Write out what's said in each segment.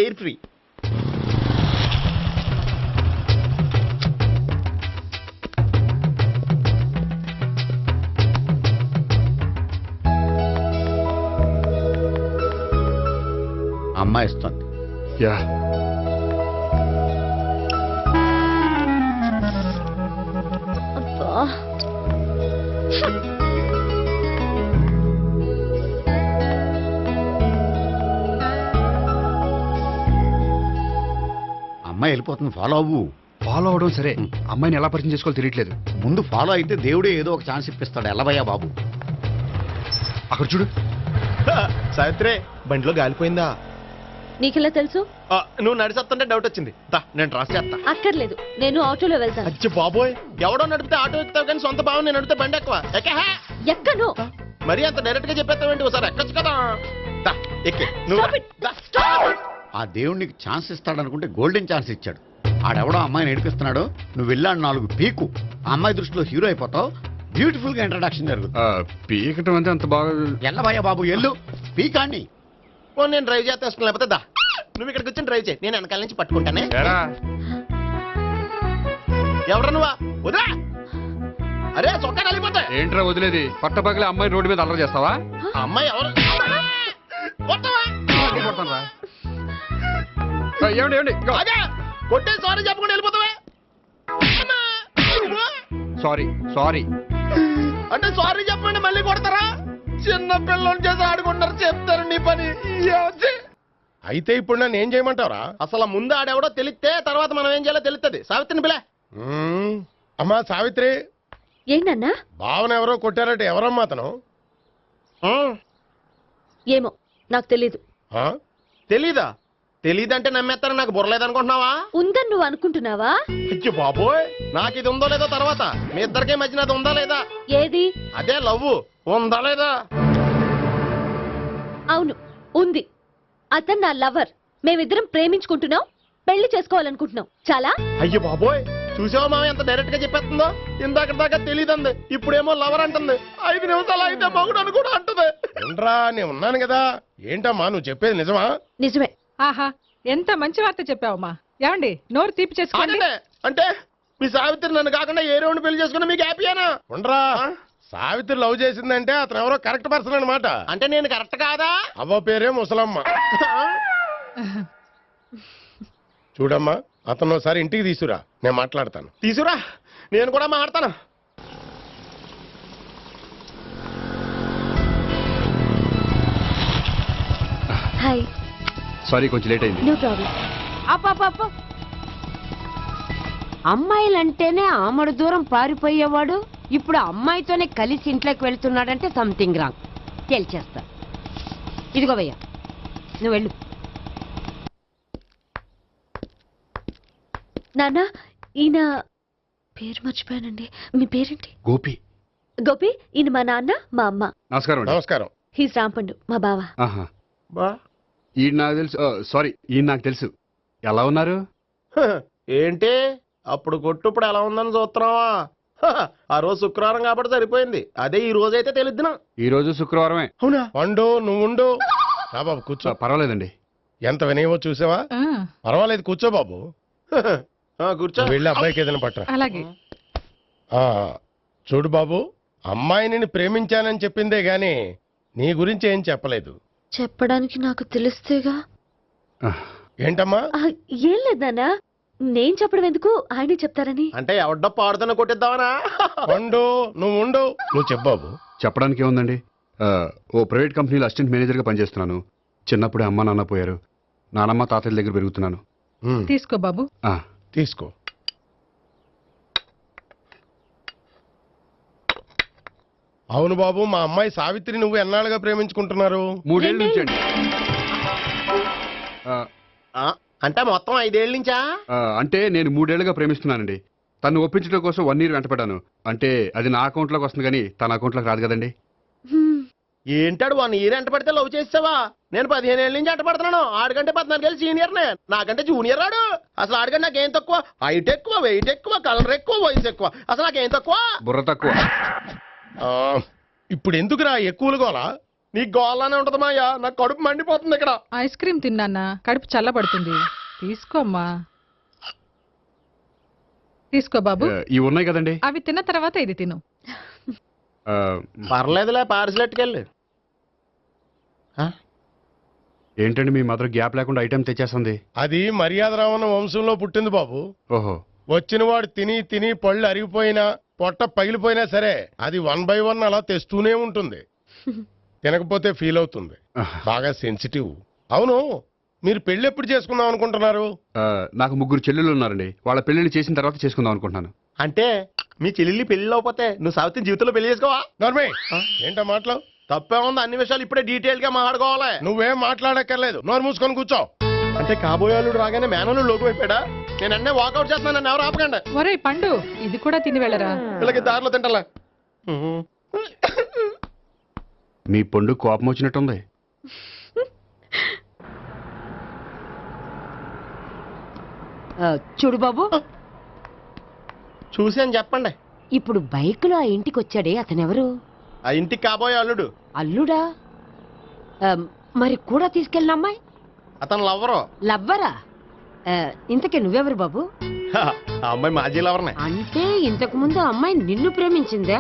Air free. అమ్మాయి ఇస్తుంది. Yeah అమ్మాయి వెళ్ళిపోతుంది, ఫాలో అవ్వు. ఫాలో అవడం సరే, అమ్మాయిని ఎలా పరిచయం చేసుకోవాలో తెలియట్లేదు. ముందు ఫాలో అయితే దేవుడే ఏదో ఒక ఛాన్స్ ఇప్పిస్తాడు. ఎల్లవయ్యా బాబు. అక్కడ చూడు. సావిత్రి, బండిలో గాలిపోయిందా? నీకెలా తెలుసు? నువ్వు నడిచేస్తుంటే డౌట్ వచ్చింది. నేను ట్రాస్ చేస్తా. అక్కర్లేదు, నేను ఆటోలో వెళ్తాను. అచ్చి బాబోయ్, ఎవడో నడిపితే ఆటో ఎక్కుతావు కానీ సొంత భావం నేను నడిపితే బండి ఎక్కువ. ఎక్కను. మరి అంత డైరెక్ట్ గా చెప్పేస్తావేంటి? ఒకసారి ఎక్కొచ్చు కదా. ఎక్కే నువ్వు. ఆ దేవుడికి ఛాన్స్ ఇస్తాడనుకుంటే గోల్డెన్ ఛాన్స్ ఇచ్చాడు. ఆడెవడో అమ్మాయిని ఏడిపిస్తున్నాడు, నువ్వు వెళ్ళాడు 4 పీకు. ఆ అమ్మాయి దృష్టిలో హీరో అయిపోతావు. బ్యూటిఫుల్ గా ఇంట్రడక్షన్ జరుగుతుంది. పీకటం అంటే అంత బాగా. ఎల్లవయ్యా బాబు, ఎల్లు పీకాన్ని. నేను డ్రైవ్ చేస్తాను, లేకపోతే దా నువ్వు ఇక్కడికి వచ్చి డ్రైవ్ చేయి, నేను వెనకాల నుంచి పట్టుకుంటానే. ఎవరు నువ్వా? వదిలా. అరే చొక్కా కలిపోతా. ఏంట్రా వదిలేది? పట్టపగలే అమ్మాయి రోడ్డు మీద అల్లరి చేస్తావా? అమ్మాయి ఎవరు? ఏమండి కొట్టే సారీ చెప్పకుండా వెళ్ళిపోతావా? సారీ సారీ అంటే సారీ చెప్పండి మళ్ళీ కొడతారా? చిన్న పిల్లలు చేసి ఆడుకుంటారు, చెప్తారు నీ పని. అయితే ఇప్పుడు నన్ను ఏం చేయమంటారా? అసలు ముందు ఆడెవడో తెలిస్తే తర్వాత మనం ఏం చేయాలో తెలుస్తుంది. సావిత్రిని పిల్ల. అమ్మా సావిత్రి, ఏంటన్నా? భావన ఎవరో కొట్టారట. ఎవరమ్మా అతను? ఏమో నాకు తెలీదు. తెలీదా? తెలీదంటే నమ్మేస్తారని నాకు బుర్రలేదనుకుంటున్నావా? ఉందని నువ్వు అనుకుంటున్నావా? అయ్యో బాబోయ్, నాకు ఇది ఉందో లేదో తర్వాత. మీ ఇద్దరికే మధ్యన అది ఉందా లేదా? ఏది? అదే లవ్ ఉందా లేదా? అవును, ఉంది. అతను నా లవర్. మేమిద్దరం ప్రేమించుకుంటున్నాం, పెళ్లి చేసుకోవాలనుకుంటున్నాం. చాలా. అయ్యో బాబోయ్, చూసావా మామ ఎంత డైరెక్ట్ గా చెప్పేస్తుందో? ఇందాక దాకా తెలియదండి, ఇప్పుడేమో లవర్ అంటుంది. 5 నిమిషాలు అయితే మగుడు అని కూడా అంటుంది. ఏంట్రా, నేను ఉన్నాను కదా. ఏంటమ్మా నువ్వు చెప్పేది నిజమా? నిజమే. ఆహా, ఎంత మంచి వార్త చెప్పావమ్మా. ఏమండి, నోరు తీపి చేసుకోండి. అంటే మీ సావిత్రి నన్ను కాకుండా ఏ రౌండ్ పెళ్లి చేసుకున్నా మీకు హ్యాపీయేనా? ఉండరా, సావిత్రి లవ్ చేసిందంటే అతను ఎవరో కరెక్ట్ పర్సన్ అనమాట. అంటే నేను కరెక్ట్ కాదా? అవ్వ పేరే ముసలమ్మ. చూడమ్మా, అతను ఒకసారి ఇంటికి తీసుకురా, నేను మాట్లాడతాను. తీసుకురా, నేను కూడా మాట్లాడతాను. హాయ్. సారీ, కొంచెం లేట్ అయింది. No problem. అప్ప అమ్మాయిలంటేనే ఆమడు దూరం పారిపోయేవాడు ఇప్పుడు అమ్మాయితోనే కలిసి ఇంట్లోకి వెళ్తున్నాడంటే సంథింగ్ రాంగ్. తేల్చేస్తా. ఇదిగో భయ్యా, నువ్వు వెళ్ళు. నాన్న, ఈయన పేరు మర్చిపోయానండి. మీ పేరేంటి? గోపి. గోపి, ఈయన మా నాన్న, మా అమ్మ. నమస్కారం. నమస్కారం. హీస్ రాంపండు, మా బావ. ఈయన నాకు తెలుసు. సారీ, ఈయన నాకు తెలుసు. ఎలా ఉన్నారు? ఏంటి అప్పుడు కొట్టు ఇప్పుడు ఎలా ఉందని చూస్తున్నావా? ఆ రోజు శుక్రవారం కాబట్టి సరిపోయింది. అదే ఈ రోజు అయితే తెలిద్దునా. ఈ రోజు శుక్రవారమే. అవునా? పండు నువ్వు ఉండు. రా బాబు కూర్చో. పర్వాలేదండి. ఎంత వినయమో చూసావా? పర్వాలేదు, కూర్చో బాబు. కూర్చో. వెళ్ళి అబ్బాయికి ఏదైనా పట్టరా. అలాగే. చూడు బాబు, అమ్మాయిని ప్రేమించానని చెప్పిందే గాని నీ గురించి ఏం చెప్పలేదు. చెప్పడానికి నాకు తెలిస్తేగా. ఏంటమ్మా? ఏం లేదన్నా, నేను చెప్పడం ఎందుకు, ఆయనే చెప్తారని. అంటే ఎవడ్డో పాడుతున్న కొట్టిద్దామనా? పండు నువ్వు ఉండు. నువ్వు చెప్పు బాబు. చెప్పడానికి ఏముందండి, ఓ ప్రైవేట్ కంపెనీలో అసిస్టెంట్ మేనేజర్గా పనిచేస్తున్నాను. చిన్నప్పుడే అమ్మ నాన్న పోయారు. నానమ్మ తాతయ్య దగ్గర పెరుగుతున్నాను. తీసుకో బాబు. తీసుకో. అవును బాబు, మా అమ్మాయి సావిత్రి నువ్వు ఎన్నాళ్ళుగా ప్రేమించుకుంటున్నారు? 3 ఏళ్ళ నుంచి అండి. అంటే మొత్తం 5 ఏళ్ళ నుంచా? అంటే నేను 3 ఏళ్ళుగా ప్రేమిస్తున్నానండి. తను ఒప్పించడం కోసం 1 year వెంటపడ్డాను. అంటే అది నా అకౌంట్లోకి వస్తుంది కానీ తన అకౌంట్లోకి రాదు కదండి. ఏంటాడు 1 year ఎంట పడితే లవ్ చేసావా? నేను 15 ఏళ్ళ నుంచి ఎంట పడుతున్నాను. ఆడికంటే 14 ఏళ్ళు సీనియర్నే, నాకంటే జూనియర్ రాడు. అసలు ఆడికంటే నాకేం తక్కువ? హైట్ ఎక్కువ, వెయిట్ ఎక్కువ, కలర్ ఎక్కువ, వయసు ఎక్కువ. అసలు నాకేం తక్కువ? బుర్ర తక్కువ. ఇప్పుడు ఎందుకురా ఎక్కువలు గోలా? నీకు గోళ్ళనే ఉంటది మాయా, నాకు కడుపు మండిపోతుంది ఇక్కడ. ఐస్ క్రీమ్ తిన్నానా, కడుపు చల్లబడుతుంది. తీసుకోమ్మా, తీసుకో బాబు. ఇవి ఉన్నాయి కదండి. అవి తిన్న తర్వాత ఇది తిను. ఆ, పర్లేదులే, పార్సిల్ ఎట్టుకెళ్ళి. ఏంటండి మీ మదర్ గ్యాప్ లేకుండా ఐటెం తెచ్చేస్తుంది? అది మర్యాద రావణ వంశంలో పుట్టింది బాబు. ఓహో. వచ్చిన వాడు తిని తిని పళ్ళు అరిగిపోయినా పొట్ట పగిలిపోయినా సరే అది 1 by 1 అలా తెస్తూనే ఉంటుంది. తినకపోతే ఫీల్ అవుతుంది, బాగా సెన్సిటివ్. అవును, మీరు పెళ్లి ఎప్పుడు చేసుకుందాం అనుకుంటున్నారు? నాకు 3 చెల్లెళ్ళు ఉన్నారండి. వాళ్ళ పెళ్లిళ్ళు చేసిన తర్వాత చేసుకుందాం అనుకుంటున్నాను. అంటే మీ చెల్లెల్ని పెళ్లి లేకపోతే నువ్వు సావిత్రి జీవితంలో పెళ్లి చేసుకోవా? నర్మే, ఏంటో మాటలు? తప్పే ఉంది, అన్ని విషయాలు ఇప్పుడే డీటెయిల్ గా మాట్లాడుకోవాలి. నువ్వేం మాట్లాడక్కర్లేదు, నోరు మూసుకొని కూర్చో. అంటే కాబోయేవాళ్ళు రాగానే మేనలు లోకి అయిపోయాడా? నేను అన్నీ వాకౌట్ చేస్తున్నాను, నన్ను ఎవరు ఆపకండి. ఒరే పండు, ఇది కూడా తిని వెళ్ళరా. వీళ్ళకి దారిలో తింటలా. మీ పండు కోపం వచ్చినట్టుంది. చూడు బాబు, చూసి అని చెప్పండి. ఇప్పుడు బైక్ లో ఆ ఇంటికి వచ్చాడే అతనెవరు? ఆ ఇంటికి కాబోయే అల్లుడు. అల్లుడా? మరి కూడా తీసుకెళ్ళిన అమ్మాయి అతను లవ్వరు. లవ్వరా? ఇంతకీ నువ్వెవరు బాబు? ఆ అమ్మాయి మాజీ లవర్నే. అంటే ఇంతకు ముందు అమ్మాయి నిన్ను ప్రేమించిందా?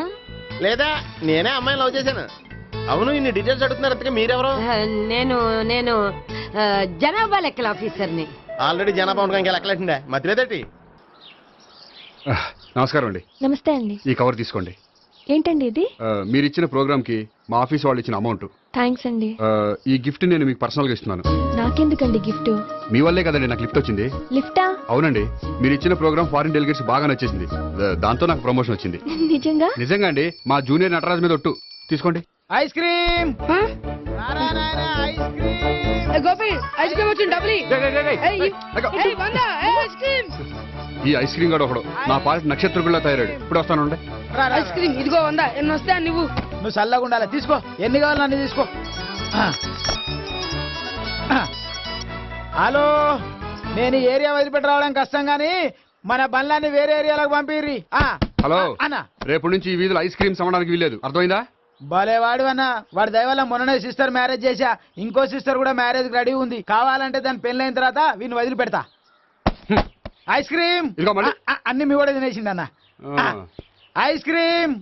లేదా నేనే అమ్మాయిని లవ్ చేశాను. అవును, ఇన్ని డీటెయిల్స్ అడుగుతున్నారు, ఇంతకీ మీరెవరు? నేను నేను జనాభా లెక్కల ఆఫీసర్ని. ఆల్రెడీ జనాభా ఉండగా ఇంకా లెక్కలేటండే మధ్యలేదేటి. నమస్కారం అండి. నమస్తే అండి. ఈ కవర్ తీసుకోండి. ఏంటండి ఇది? మీరు ఇచ్చిన ప్రోగ్రామ్ కి మా ఆఫీస్ వాళ్ళు ఇచ్చిన అమౌంట్. థ్యాంక్స్ అండి. ఈ గిఫ్ట్ నేను మీకు పర్సనల్ గా ఇస్తున్నాను. నాకెందుకండి గిఫ్ట్? మీ వల్లే కదండి నాకు లిఫ్ట్ వచ్చింది. లిఫ్టా? అవునండి, మీరు ఇచ్చిన ప్రోగ్రామ్ ఫారిన్ డెలిగేట్స్ బాగా నచ్చేసింది. దాంతో నాకు ప్రమోషన్ వచ్చింది. నిజంగా? నిజంగా అండి, మా జూనియర్ నటరాజ్ మీద ఒట్టు. తీసుకోండి. Ice cream Gopi, ice cream వచ్చింది. డబ్బులు ఈ ఐస్ క్రీమ్ గడు ఒకడు నా పాలిట నక్షత్రకుల్లా తయారాడు. ఇప్పుడు వస్తాను. ఐస్ క్రీమ్ ఇదిగో 100. ఎన్ని వస్తా నువ్వు చల్లగా ఉండాలి. తీసుకో, ఎన్ని కావాలి అన్ని తీసుకో. హలో, నేను ఈ ఏరియా వదిలిపెట్టి రావడం కష్టం గానీ మన బండ్లన్నీ వేరే ఏరియాలకు పంపిర్రి. హలో అన్న, రేపు నుంచి ఈ వీధిలో ఐస్ క్రీమ్స్ అమ్మడానికి వీల్లేదు, అర్థమైందా? భలేవాడు అన్న. వాడి దయవల్ల మొన్ననే సిస్టర్ మ్యారేజ్ చేశా. ఇంకో సిస్టర్ కూడా మ్యారేజ్ రెడీ ఉంది. కావాలంటే దాని పెళ్ళైన తర్వాత వీడిని వదిలిపెడతా. ఐస్ క్రీమ్ ఇదిగో మళ్ళీ. అన్ని మీ కూడా తినేసింది అన్న. ఐస్ క్రీమ్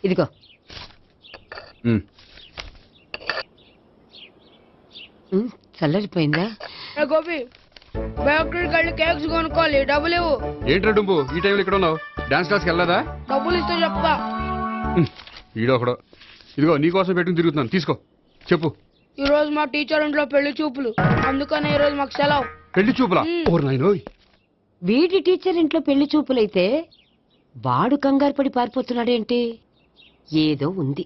ఇదిగో. చల్లరిపోయిందా? గోపి, బేకరీకి వెళ్ళి కేక్స్ కొనుక్కోవాలి. డబ్బులు ఇవ్వు. ఏంట్రా డుంబు ఈ టైంలో ఇక్కడ ఉన్నావు? డాన్స్ క్లాస్కి వెళ్ళదా? డబ్బులు ఇస్తే చెప్తా. ఈడో ఒకడు. ఇదిగో నీకోసం పెట్టుకుని తిరుగుతున్నాను, తీసుకో. చెప్పు. ఈ రోజు మా టీచర్ ఇంట్లో పెళ్లి చూపులు, అందుకనే ఈ రోజు మాకు సెలవు. పెళ్లి చూపులా? ఓర్ నాయనోయ్. వీడి టీచర్ ఇంట్లో పెళ్లి చూపులైతే వాడు కంగారు పడి పారిపోతున్నాడేంటి? ఏదో ఉంది.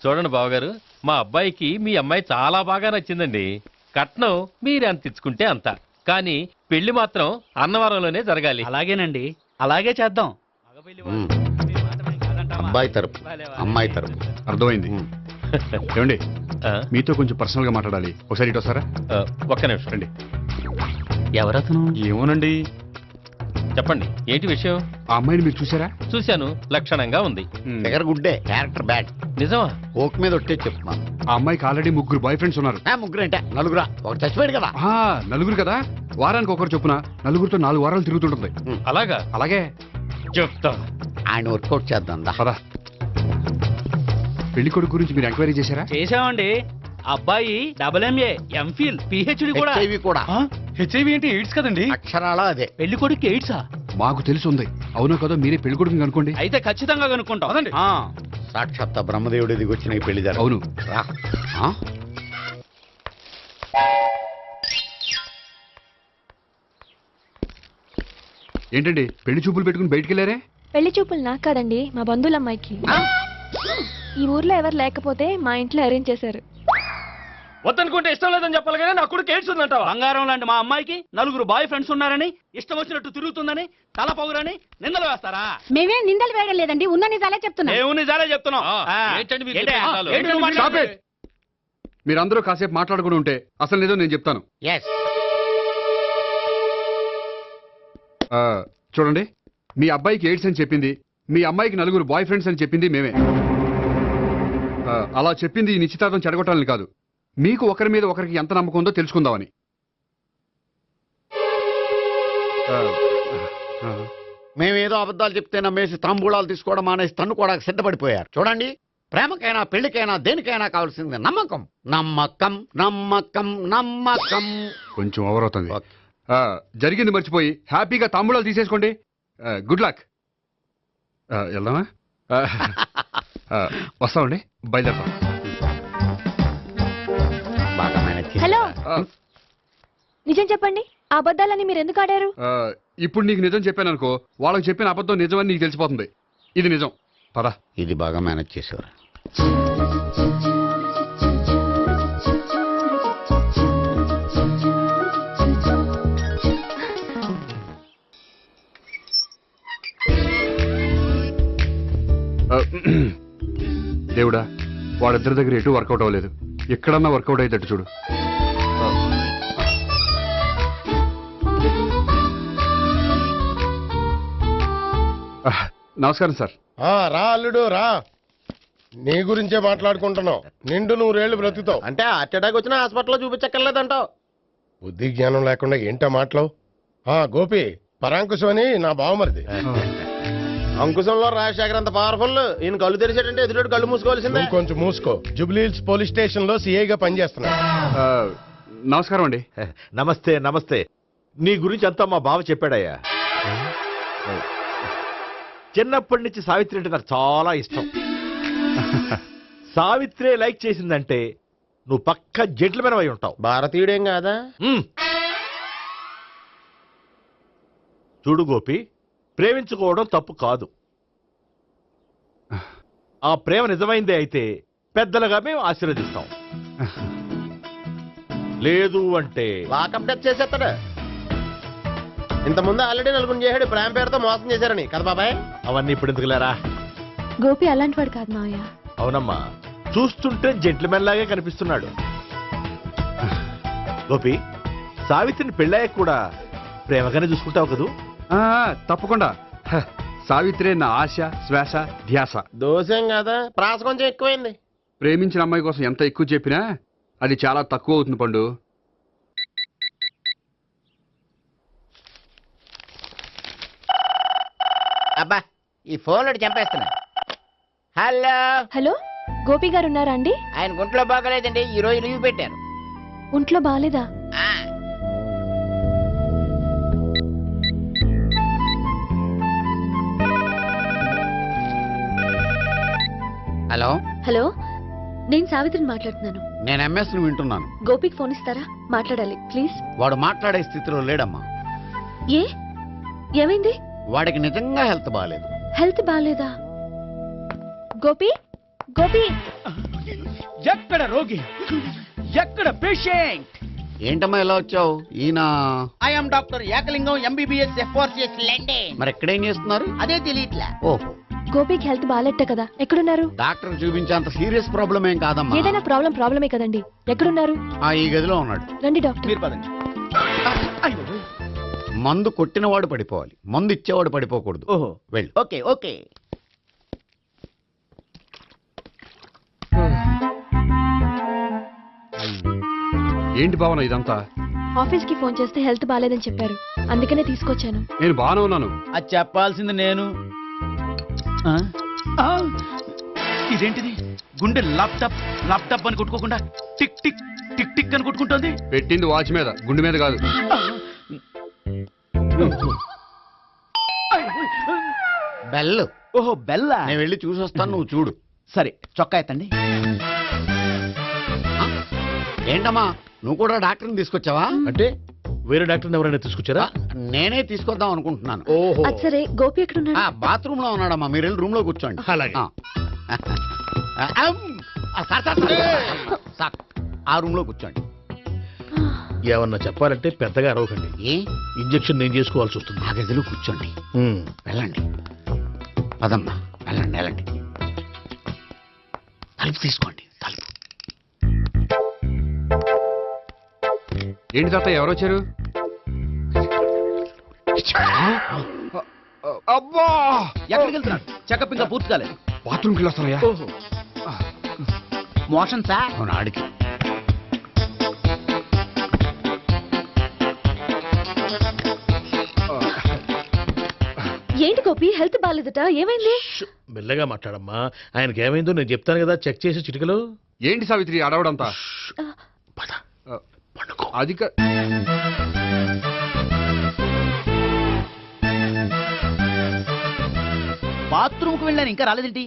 చూడండి బావగారు, మా అబ్బాయికి మీ అమ్మాయి చాలా బాగా నచ్చిందండి. కట్నం మీరు ఎంత ఇచ్చుకుంటే అంత, కానీ పెళ్లి మాత్రం అన్నవరంలోనే జరగాలి. అలాగేనండి, అలాగే చేద్దాం. అబ్బాయి తరపు అమ్మాయి తరపు. అర్థమైంది. ఏమండి, మీతో కొంచెం పర్సనల్ గా మాట్లాడాలి. ఒకసారి ఇటు వస్తారా? ఒక్క నిమిషం రండి. ఎవరతను? ఏమోనండి. చెప్పండి, ఏంటి విషయం? ఆ అమ్మాయిని మీరు చూసారా? చూశాను, లక్షణంగా ఉంది. దగ్గర గుడ్డే, క్యారెక్టర్ బ్యాడ్. నిజమా? ఓక్ మీద ఒట్టే చెప్తున్నాను. ఆ అమ్మాయికి ఆల్రెడీ 3 బాయ్ ఫ్రెండ్స్ ఉన్నారు. 3 అంటే 4 ఒకటి చచ్చిపోయాడు కదా. 4 కదా, వారానికి ఒకరు చొప్పున 4తో 4 వారాలు తిరుగుతుంటుంది. అలాగా? అలాగే చెప్తా. ఆయన వర్కౌట్ చేద్దాం. పదా. పెళ్లి కొడుకు గురించి మీరు ఎంక్వైరీ చేశారా? చేశామండి. అబ్బాయి MA, MPhil, PhD కూడా. హెచ్ఐవి కూడా. హెచ్ఐవి ఏంటి? ఎయిడ్స్ కదండి. అక్షరాల అదే. పెళ్లి కొడుకు ఎయిడ్సా? మాకు తెలిసి ఉంది. అవునో కదా, మీరే పెళ్లి కొడుకుని అనుకోండి. అయితే ఖచ్చితంగా కనుక్కుంటాం. సాక్షాత్ బ్రహ్మదేవుడి దిగొచ్చిన ఈ పెళ్లి జరగదు. అవును. ఏంటండి పెళ్లి చూపులు పెట్టుకుని బయటికి వెళ్ళారే? పెళ్లి చూపులు నాకు కాదండి, మా బంధువుల అమ్మాయికి. ఈ ఊర్లో ఎవరు లేకపోతే మా ఇంట్లో అరేంజ్ చేశారు. వద్దనుకుంటే ఇష్టం లేదని చెప్పాలి కానీ నా కొడుకు ఎయిడ్స్ ఉందంటావా? బంగారం లాంటి మా అమ్మాయికి 4 బాయ్ ఫ్రెండ్స్ ఉన్నారని, ఇష్టం వచ్చినట్టు తిరుగుతుందని, తల పౌరని నిందలు వేస్తారా? మేమే నిందలు వేయడం లేదండి, ఉన్న నిజాలే చెప్తున్నా. మేము నిజాలే చెప్తున్నాం. ఏంటండి మీరు ఏంటి? చెప్పేది? ఏంటి నువ్వు మాట్లాడేది? మీరందరూ కాసేపు మాట్లాడుకుని ఉంటే అసలు నిజం నేను చెప్తాను. చూడండి, మీ అబ్బాయికి ఎయిడ్స్ అని చెప్పింది మీ అమ్మాయికి 9 బాయ్ ఫ్రెండ్స్ అని చెప్పింది మేమే. అలా చెప్పింది ఈ నిశ్చితార్థం చెడగొట్టాలని కాదు, మీకు ఒకరి మీద ఒకరికి ఎంత నమ్మకం ఉందో తెలుసుకుందామని. మేమేదో అబద్ధాలు చెప్తే నమ్మేసి తాంబూలాలు తీసుకోవడం మానేసి తన్నుకోవడానికి సిద్ధపడిపోయారు. చూడండి, ప్రేమకైనా పెళ్లికైనా దేనికైనా కావాల్సింది నమ్మకం. నమ్మకం నమ్మకం నమ్మకం. కొంచెం ఓవర్ అవుతుంది. జరిగింది మర్చిపోయి హ్యాపీగా తాంబూలాలు తీసేసుకోండి. Good luck. వెళ్దామా? వస్తామండి, బయలుదేరతాం. బాగా మేనేజ్ చేశారు. హలో, నిజం చెప్పండి, ఆ అబద్ధాలని మీరు ఎందుకు ఆడారు? ఇప్పుడు నీకు నిజం చెప్పాను అనుకో, వాళ్ళకి చెప్పిన అబద్ధం నిజమని నీకు తెలిసిపోతుంది. ఇది నిజం. పదా. ఇది బాగా మేనేజ్ చేసేవారు. దేవుడా, వాళ్ళిద్దరి దగ్గర ఎటు వర్కౌట్ అవ్వలేదు, ఎక్కడన్నా వర్కౌట్ అయ్యేటట్టు చూడు. నమస్కారం సార్. రా అల్లుడు రా, నీ గురించే మాట్లాడుకుంటున్నావు. నిండు 100 ఏళ్ళు బ్రతుకుతావు. అంటే హార్ట్ అటాక్ వచ్చిన హాస్పిటల్లో చూపించక్కర్లేదంటావు. బుద్ధి జ్ఞానం లేకుండా ఏంటో మాటలు. గోపి, పరాంకుశం అని నా బావమరిది. అంకుశంలో రాజశేఖర్ అంత పవర్ఫుల్. ఈయన కళ్ళు తెరిచాడంటే ఎదురు కళ్ళు మూసుకోవాల్సిందే. కొంచెం మూసుకో. జూబ్లీహిల్స్ పోలీస్ స్టేషన్ లో సిఐగా పనిచేస్తున్నా. నమస్కారం అండి. నమస్తే నమస్తే. నీ గురించి అంతా మా బావ చెప్పాడయ్యా. చిన్నప్పటి నుంచి సావిత్రి అంటే నాకు చాలా ఇష్టం. సావిత్రే లైక్ చేసిందంటే నువ్వు పక్క జెంట్లమెన్ అయి ఉంటావు. భారతీయుడేం కాదా? చూడు గోపి, ప్రేమించుకోవడం తప్పు కాదు. ఆ ప్రేమ నిజమైందే అయితే పెద్దలుగా మేము ఆశీర్వదిస్తాం. లేదు అంటే లాకప్ డెత్ చేసేస్తాడు. ఇంతకుముందు ఆల్రెడీ 4 చేశాడు ప్రేమ పేరుతో మోసం చేశారని కదా బాబాయ్. అవన్నీ ఇప్పుడు ఎందుకులేరా. గోపి అలాంటి వాడు కాదు మావయ్య. అవునమ్మా, చూస్తుంటే జెంట్లమెన్ లాగే కనిపిస్తున్నాడు. గోపి, సావిత్రిని పెళ్ళాక కూడా ప్రేమగానే చూసుకుంటావు కదూ? తప్పకుండా. సావిత్రే నా ఆశ, శ్వాస, ధ్యాస. దోషం కదా, ప్రాస కొంచెం ఎక్కువైంది. ప్రేమించిన అమ్మాయి కోసం ఎంత ఎక్కువ చెప్పినా అది చాలా తక్కువ అవుతుంది పండు. అబ్బా, ఈ ఫోన్ చంపేస్తున్నా. హలో హలో, గోపి గారు ఉన్నారా అండి? ఆయన గుంట్లో బాగలేదండి, ఈ రోజు లీవ్ పెట్టారు. ఒంట్లో బాగాలేదా? హలో హలో, నేను సావిత్రిని మాట్లాడుతున్నాను. నేను ఎంఎస్ ను వింటున్నాను. గోపికి ఫోన్ ఇస్తారా? మాట్లాడాలి ప్లీజ్. వాడు మాట్లాడే స్థితిలో లేడమ్మా. ఏ, ఏమైంది? వాడికి నిజంగా హెల్త్ బాగాలేదు. హెల్త్ బాగాలేదా? గోపి, గోపి. ఎక్కడ రోగి, ఎక్కడ పేషెంట్? ఏంటమ్మా ఎలా వచ్చావు? ఈయన I'm doctor Ekalingam, MBBS, FRCS London. మరి ఎక్కడేం చేస్తున్నారు? అదే తెలియట్లా. ఓహో, గోపికి హెల్త్ బాగాలెట్ట కదా, ఎక్కడున్నారు? డాక్టర్ చూపించేంత సీరియస్ ప్రాబ్లం ఏం కాదమ్మా. ఏదైనా ప్రాబ్లమే కదండి. ఎక్కడున్నారు? ఈ గదిలో ఉన్నాడు. రండి డాక్టర్. మీరు పదండి. మందు కొట్టినవాడు పడిపోవాలి, మందు ఇచ్చేవాడు పడిపోకూడదు. ఓహో, వెళ్ళు. Okay okay. ఏంటి భావన ఇదంతా? ఆఫీస్ కి ఫోన్ చేస్తే హెల్త్ బాగాలేదని చెప్పారు, అందుకనే తీసుకొచ్చాను. నేను బాగానే ఉన్నాను. అది చెప్పాల్సింది నేను. ఇదేంటిది? గుండె ల్యాప్టాప్ ల్యాప్టాప్ అని కొట్టుకోకుండా టిక్ టిక్ టిక్ టిక్ అని కొట్టుకుంటోంది. పెట్టింది వాచ్ మీద, గుండె మీద కాదు. బెల్. ఓహో, బెల్లా. నేను వెళ్ళి చూసొస్తాను, నువ్వు చూడు. సరే, చొక్కా ఎత్తండి. ఏంటమ్మా, నువ్వు కూడా డాక్టర్ని తీసుకొచ్చావా? అంటే వేరే డాక్టర్ని ఎవరైనా తీసుకొచ్చారా? నేనే తీసుకొద్దాం అనుకుంటున్నాను. ఓహో, అది సరే, గోపి ఎక్కడున్నాడు? బాత్రూమ్ లో ఉన్నాడమ్మా, మీరు వెళ్ళి రూమ్ లో కూర్చోండి. అలాగే. ఆ రూమ్ లో కూర్చోండి. ఏమన్నా చెప్పాలంటే పెద్దగా అరవకండి. ఏ ఇంజెక్షన్ నేను చేసుకోవాల్సి వస్తుంది. ఆ గదిలో కూర్చోండి. వెళ్ళండి, పదమ్మా, వెళ్ళండి వెళ్ళండి. తలుపు తీసుకోండి, తలుపు. ఏంటి తాత, ఎవరు వచ్చారు? అబ్బా, ఎక్కడికి వెళ్తున్నాడు? చెకప్ ఇంకా పూర్తి కాలేదు. బాత్రూమ్కి వెళ్ళొస్తానయ్యా. ఓహో మోషన్ సార్. అవును ఆడికి. ఏంటి గోపి, హెల్త్ బాగాలేదట, ఏమైంది? మెల్లగా మాట్లాడమ్మా. ఆయనకి ఏమైందో నేను చెప్తాను కదా, చెక్ చేసి చిటికలు. ఏంటి సావిత్రి అడవడంతా? అది బాత్రూమ్ కు వెళ్ళాను ఇంకా రాలేదేంటి?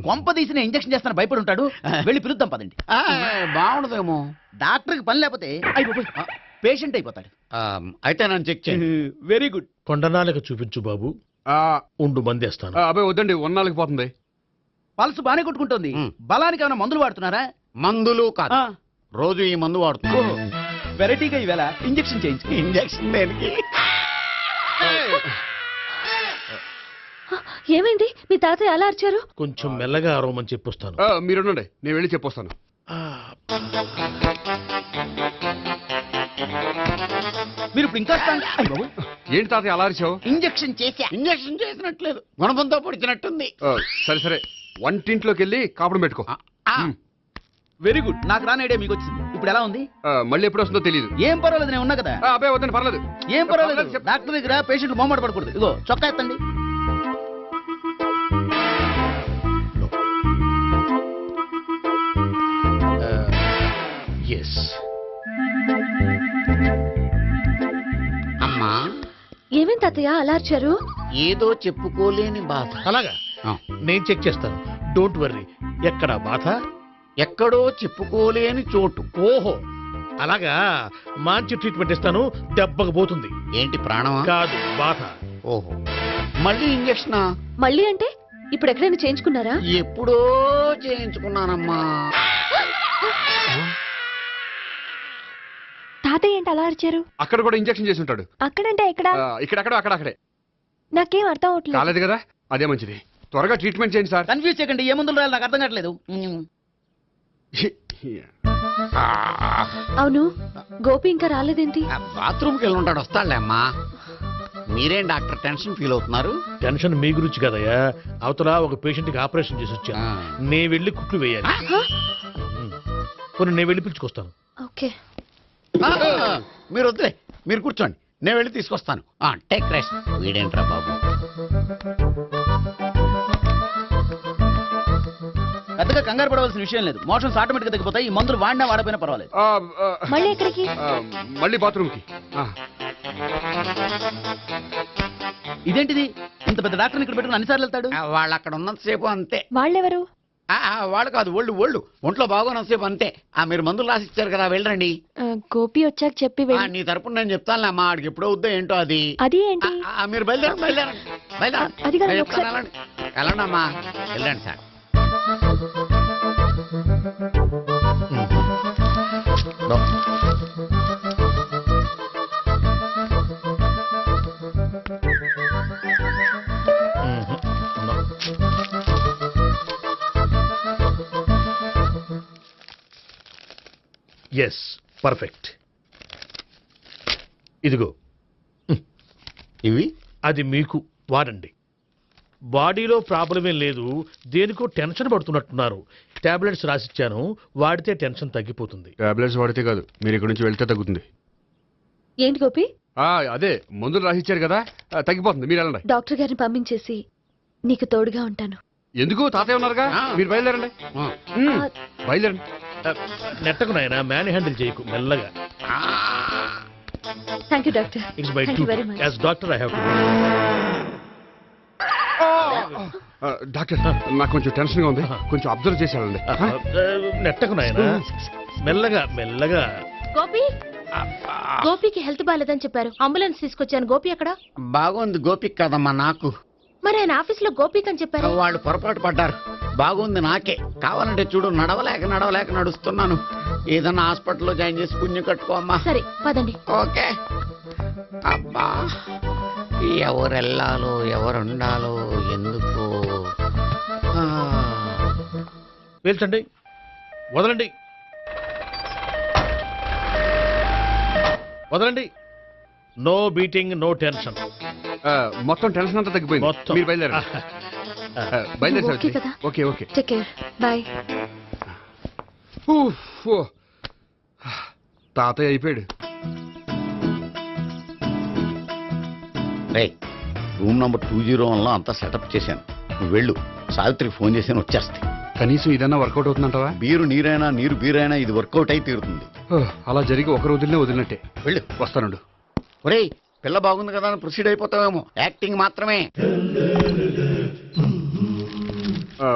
కొంప తీసిన ఇంజక్షన్ చేస్తాను భయపడి ఉంటాడు. వెళ్ళి పిలుద్దాం పదండి. బాగుండదేమో. డాక్టర్ కి పని లేకపోతే పేషెంట్ అయిపోతాడు. అయితే నన్ను చెక్ చేయండి. Very good. కొండనాలకు చూపించు బాబు. ఉండు మందేస్తాను. అబ్బాయి వద్దండి, ఉన్నాళ్ళకి పోతుంది. పల్స్ బానే కొట్టుకుంటుంది. బలానికి ఏమైనా మందులు వాడుతున్నారా? మందులు కాదు, రోజు ఈ మందు వాడుతున్నా. వెరైటీగా ఈవేళ ఇంజక్షన్ చేయించు. ఇంజక్షన్ దేనికి? ఏమైంది? మీ తాతయ్య అలా అరిచారు? కొంచెం మెల్లగా అరవమని చెప్పొస్తాను. మీరుండండి, నేను వెళ్ళి చెప్పొస్తాను. మీరు ఇప్పుడు ఇంకా ఏంటి తాతయ్య అలా అరిచావు? ఇంజక్షన్ చేసా. ఇంజక్షన్ చేసినట్లేదు, గుణపంతో పొడిచినట్టుంది. సరే సరే, వంటింట్లోకి వెళ్ళి కాపుడు పెట్టుకో. Very good. నాకు రాని ఐడియా మీకు వచ్చింది. ఇప్పుడు ఎలా ఉంది? మళ్ళీ ఎప్పుడు వస్తుందో తెలియదు. ఏం పర్వాలేదు, నేను ఉన్నా కదా. అబ్బాయి వద్దండి, పర్లేదు. ఏం పర్వాలేదు. డాక్టర్ దగ్గర పేషెంట్ మొహమాట పడకూడదు. ఇగో చొక్కా ఎత్తండి. అమ్మా, ఏమేం తాతయ్య అలా అరిచారు? ఏదో చెప్పుకోలేని బాధ. అలాగా, నేను చెక్ చేస్తాను. Don't worry. ఎక్కడ బాధ? ఎక్కడో చెప్పుకోలేని చోటు. ఓహో అలాగా, మంచి ట్రీట్మెంట్ ఇస్తాను. దెబ్బకు పోతుంది. ఏంటి ప్రాణమా? కాదు, బాధ. ఓహో, మళ్ళీ ఇంజక్షనా? మళ్ళీ అంటే ఇప్పుడు ఎక్కడైనా చేయించుకున్నారా? ఎప్పుడో చేయించుకున్నానమ్మా. తాతయ్య ఏంటి అలా అరిచారు? అక్కడ కూడా ఇంజక్షన్ చేసి ఉంటాడు. అక్కడంటే ఎక్కడ? ఇక్కడక్కడ అక్కడే. నాకేం అర్థం అవట్లేదు. కాలేదు కదా, అదే మంచిది. త్వరగా ట్రీట్మెంట్ చేయండి సార్. కన్ఫ్యూజ్ చేయకండి. ఏ మందులు రాయాలి నాకు అర్థం కావట్లేదు. అవును, గోపి ఇంకా రాలేదేంటి? బాత్రూమ్కి వెళ్ళి ఉంటాడు, వస్తాడులే అమ్మా. మీరేం డాక్టర్ టెన్షన్ ఫీల్ అవుతున్నారు? టెన్షన్ మీ గురించి కదయ్యా. అవతల ఒక పేషెంట్ కి ఆపరేషన్ చేసి వచ్చాను. నేను వెళ్ళి కుట్లు వేయాలి. నేను వెళ్ళి పిలుచుకొస్తాను. ఓకే, మీరు వద్దులే, మీరు కూర్చోండి, నేను వెళ్ళి తీసుకొస్తాను. Take rest. వీడేంట్రా బాబు, పెద్దగా కంగారు పడవలసిన విషయం లేదు. మోషన్స్ ఆటోమేటిక్ గా తగ్గిపోతాయి. ఈ మందులు వాడినా వాడపోయినా పర్వాలేదు. మళ్ళీ ఎక్కడికి? మళ్ళీ బాత్రూమ్కి. ఇదేంటిది? ఇంత పెద్ద డాక్టర్ ఇక్కడ పెట్టుకుని అన్నిసార్లు వెళ్తాడు? వాళ్ళు అక్కడ ఉన్నంతసేపు అంతే. వాళ్ళెవరు? వాళ్ళు కాదు, ఒళ్ళు ఒంట్లో బాగోనంతసేపు అంతే. మీరు మందులు రాసి ఇచ్చారు కదా, వెళ్ళండి. గోపి వచ్చాక చెప్పి నీ తరపున నేను చెప్తానులే అమ్మా. ఆడికి ఎప్పుడో వద్దో ఏంటో అది. అది ఏంటి? మీరు బయలుదేరండి. వెళ్ళండి అమ్మా, వెళ్ళండి సార్. Yes, perfect. ఇదిగో ఇవి. అది మీకు వాడండి. బాడీలో ప్రాబ్లం ఏం లేదు, దేనికో టెన్షన్ పడుతున్నట్టున్నారు. టాబ్లెట్స్ రాసిచ్చాను, వాడితే టెన్షన్ తగ్గిపోతుంది. టాబ్లెట్స్ వాడితే కాదు, మీరు ఇక్కడ నుంచి వెళ్తే తగ్గుతుంది. ఏంటి గోపి? అదే మందులు రాసిచ్చారు కదా, తగ్గిపోతుంది. మీరు వెళ్ళండి. డాక్టర్ గారిని పంపించేసి నీకు తోడుగా ఉంటాను. ఎందుకు? తాతయ్య ఉన్నారుగా, మీరు బయలుదేరండి. బయలుదేరండి. నెట్టకు నాయన, మ్యాన్ హ్యాండిల్ చేయకు, మెల్లగా. Thank you doctor. It's my duty as doctor. I have to. Doctor, నాకు కొంచెం టెన్షన్ గా ఉంది, కొంచెం అబ్జర్వ్ చేసేయాలండి. నెట్టకు నాయన, మెల్లగా. గోపికి హెల్త్ బాగాలేదని చెప్పారు, అంబులెన్స్ తీసుకొచ్చాను. గోపి అక్కడ? బాగుంది. గోపిక్ కదమ్మా, నాకు. మరి ఆయన ఆఫీస్ లో గోపిక్ అని చెప్పారు. వాళ్ళు పొరపాటు పడ్డారు. బాగుంది నాకే. కావాలంటే చూడు, నడవలేక నడుస్తున్నాను. ఏదన్నా హాస్పిటల్లో జాయిన్ చేసి పుణ్యం కట్టుకో అమ్మా. సరే పదండి. ఓకే. అబ్బా, ఎవరెళ్ళాలో ఎవరుండాలో ఎందుకు. పేల్చండి, వదలండి. No beating, no tension. మొత్తం టెన్షన్ అంతా తగ్గిపోయింది. మీరు బయలుదేరండి. బయలుదేరి ఓకే సావిత్రి. కదా? Okay okay take care bye. ఊఫ్, ఓ. తాతయ్య అయిపోయాడు. రే రూమ్ నంబర్ 201లో అంతా సెటప్ చేశాను. నువ్వు వెళ్ళు, సావిత్రికి ఫోన్ చేశాను, వచ్చేస్తాయి. కనీసం ఇదన్నా వర్కౌట్ అవుతుందంటావా? బీరు నీరైనా నీరు బీరైనా ఇది వర్కౌట్ అయి తీరుతుంది. అలా జరిగి ఒకరు వదిలినట్టే. వెళ్ళు. వస్తానుండు. ఒరేయ్ పిల్ల బాగుంది కదా అని ప్రొసీడ్ అయిపోతావేమో, యాక్టింగ్ మాత్రమే. ఆ,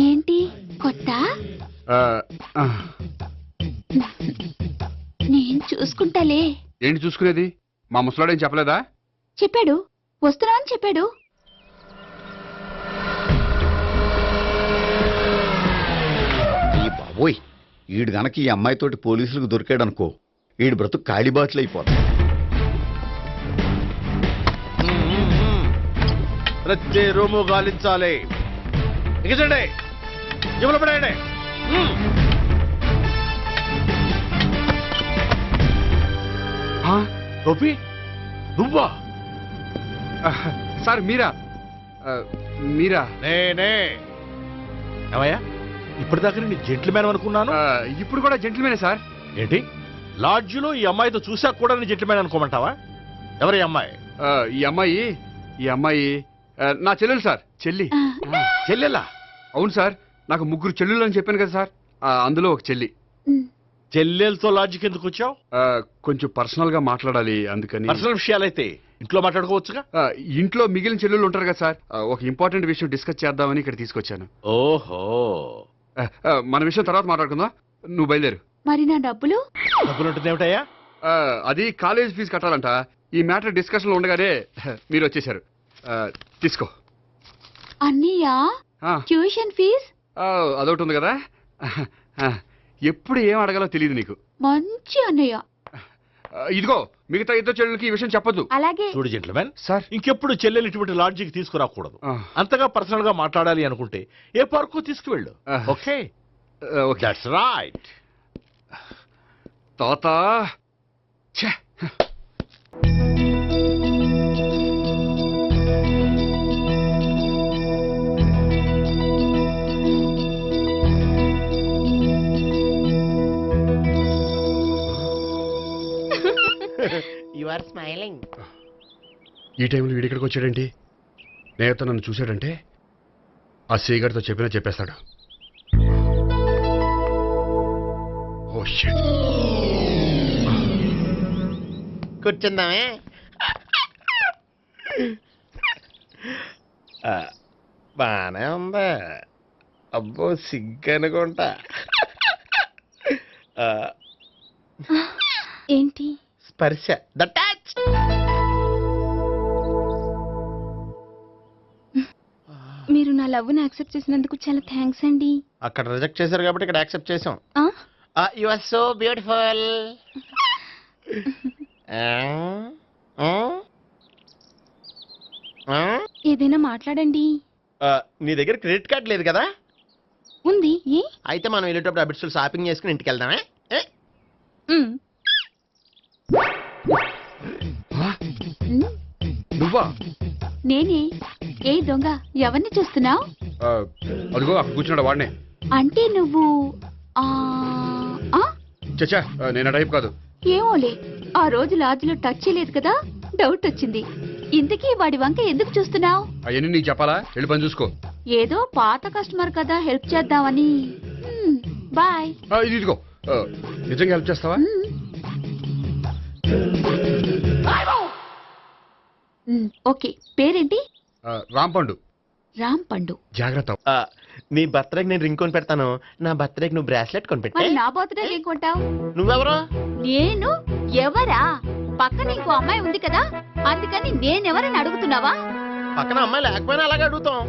ఏంటి కొత్త? ఆ, ఆ. నేను చూసుకుంటాలే. ఏంటి చూసుకునేది? మా ముసలాడేం చెప్పలేదా? చెప్పాడు, వస్తున్నా అని చెప్పాడు. ఈ బాబోయ్, ఈడు గనక ఈ అమ్మాయితోటి పోలీసులకు దొరికాడనుకో, ఈడు బ్రతుకు కాళీబాట్లు అయిపోతాడు. ప్రతి రూము గాలించాలి. ఎగచండి, జబ్బులు పడేయండి. గోపి నువ్వా? సార్ మీరా? మీరా? నేనే. ఏమయ్యా, ఇప్పటిదాకా నేను జెంట్లమ్యాన్ అనుకున్నాను. ఇప్పుడు కూడా జెంటిల్మేనే సార్. ఏంటి, లాడ్జిలో ఈ అమ్మాయితో చూసాక కూడా నేను జెంట్లమ్యాన్ అనుకోమంటావా? ఎవరి అమ్మాయి? ఈ అమ్మాయి నా చెల్లెలు సార్. చెల్లి. చెల్లెలా? అవును సార్, నాకు 3 చెల్లెలు అని చెప్పాను కదా సార్, అందులో ఒక చెల్లి. చెల్లెలతో లాడ్జికి ఎందుకు వచ్చావు? కొంచెం పర్సనల్ గా మాట్లాడాలి, అందుకని. పర్సనల్ విషయాలైతే ఇంట్లో మాట్లాడుకోవచ్చుగా. ఇంట్లో మిగిలిన చెల్లెలు ఉంటారు కదా సార్, ఒక ఇంపార్టెంట్ విషయం డిస్కస్ చేద్దామని ఇక్కడ తీసుకొచ్చాను. ఓహో, మన విషయం తర్వాత మాట్లాడుకుందాం, నువ్వు బయలుదేరు. మరి నా డబ్బులు? డబ్బులు ఉంటుంది ఏమిటయ్యా? అది కాలేజ్ ఫీజు కట్టాలంట. ఈ మ్యాటర్ డిస్కషన్ లో ఉండగానే మీరు వచ్చేసారు. తీసుకో. అన్నయ్యా, ట్యూషన్ ఫీజ్? అదొకటి ఉంది కదా. ఎప్పుడు ఏం అడగాలో తెలియదు నీకు. మంచి అన్నయ్య. ఇదిగో, మిగతా ఇద్దరు చెల్లెలకి ఈ విషయం చెప్పొద్దు. అలాగే. చూడు జెంట్లమెన్ సార్, ఇంకెప్పుడు చెల్లెలు ఇటువంటి లాడ్జికి తీసుకురాకూడదు. అంతగా పర్సనల్ గా మాట్లాడాలి అనుకుంటే ఏ పార్కు తీసుకువెళ్ళు. Okay, that's right. తాత యు ఆర్ స్మైలింగ్. ఈ టైంలో వీడిక్కడికి వచ్చాడేంటి? నేత నన్ను చూశాడంటే ఆ సీగారితో చెప్పేస్తాడు. Oh shit. కూర్చుందామే. బానే ఉందా? అబ్బో సిగ్గనుకుంటా. ఏంటి? స్పర్శ, ద టచ్. మీరు నా లవ్ ని యాక్సెప్ట్ చేసినందుకు చాలా థ్యాంక్స్ అండి. అక్కడ రిజెక్ట్ చేశారు కాబట్టి ఇక్కడ యాక్సెప్ట్ చేసాం. You are so beautiful. ఏదైనా మాట్లాడండి. నీ దగ్గర క్రెడిట్ కార్డ్ లేదు కదా? ఉంది. ఏ? అయితే మనం వెళ్ళేటప్పుడు అబిడ్స్ షాపింగ్ చేసుకుని ఇంటికి వెళ్దామే. నువ్వా? నేనే. ఏ దొంగ, ఎవరిని చూస్తున్నావు? అదిగో అక్కడ కూర్చున్నాడు వాడినే. అంటే నువ్వు చచ్చా, నేను టైప్ కాదు. ఏమోలే, ఆ రోజు లాడ్జిలో టచ్ చేయలేదు కదా, డౌట్ వచ్చింది. ఇంతకీ వాడి వంక ఎందుకు చూస్తున్నావు? అవన్నీ నీకు చెప్పాలా? వెళ్ళి పని చూసుకో. ఏదో పాత కస్టమర్ కదా, హెల్ప్ చేద్దామని. బాయ్. ఇదిగో, నిజంగా హెల్ప్ చేస్తావా? ఓకే, పేరేంటి? రాంపండు. రాంపండు. జాగ్రత్త. నీ బర్త్డేకి నేను రింగ్ కొని పెడతాను, నా బర్త్డేకి నువ్వు బ్రాస్లెట్ కొని పెట్టే. నా బర్త్డే ఏం కొంటావు? నువ్వెవరు? నేను ఎవరా? పక్కన ఇంకో అమ్మాయి ఉంది కదా, అందుకని నేనెవరని అడుగుతున్నావా? పక్కన అమ్మాయి లేకపోయినా అలాగే అడుగుతాం.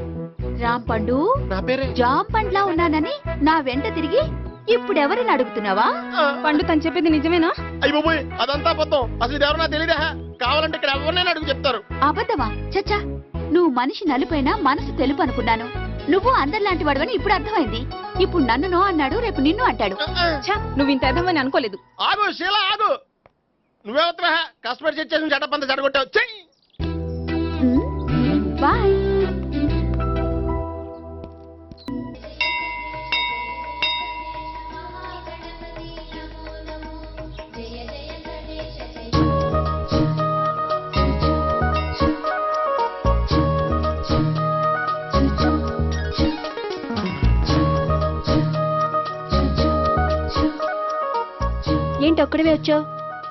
రాంపండు, నా పేరే జామ్ పండ్లా ఉన్నానని నా వెంట తిరిగి ఇప్పుడెవరని అడుగుతున్నావా? పండు తను చెప్పేది నిజమేనా? అయ్యి బాబోయ్, అదంతా అబద్ధం. అసలు ఇది ఎవరు నాకు తెలియదా? కావాలంటే ఇక్కడ ఎవరినైనా అడుగు చెప్తారు. అబద్ధమా? చచ్చా, నువ్వు మనిషి నలుపైనా మనసు తెలుపు అనుకున్నాను. నువ్వు అందరిలాంటి వాడవని ఇప్పుడు అర్థమైంది. ఇప్పుడు నన్ను నో అన్నాడు, రేపు నిన్ను అంటాడు. నువ్వు ఇంత ఎదవని అనుకోలేదు. ఆగు శీల, ఆగు. నువ్వేవత్రా కష్టపడి చేసేసి చెడ్డపంత చెడగొట్టావు. చెయ్యి. బాయ్. ఏంటి ఒక్కడివే వచ్చావు?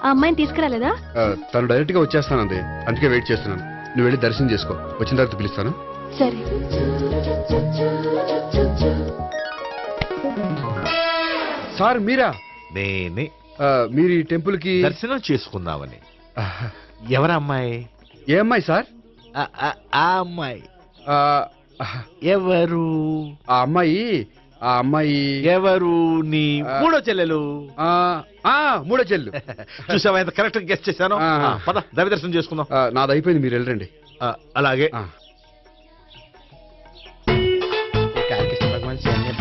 ఆ అమ్మాయిని తీసుకురాలేదా? తను డైరెక్ట్ గా వచ్చేస్తానంది, అందుకే వెయిట్ చేస్తున్నాను. నువ్వు వెళ్ళి దర్శనం చేసుకో, వచ్చిన తర్వాత పిలుస్తాను. సరే. సార్ మీరా? నేనే. మీరు ఈ టెంపుల్ కి దర్శనం చేసుకుందామని. ఎవరు అమ్మాయి? ఏ అమ్మాయి సార్? ఆ అమ్మాయి ఎవరు? ఆ అమ్మాయి ఎవరు? నీ మూడో చెల్లెలు. మూడో చెల్లెలు. చూసావా ఎంత కరెక్ట్ గెస్ట్ చేశాను. పద దైవ దర్శనం చేసుకుందాం. నాది అయిపోయింది, మీరు వెళ్ళండి. అలాగే. కాళికృష్ణ భగవాన్ శరణ్య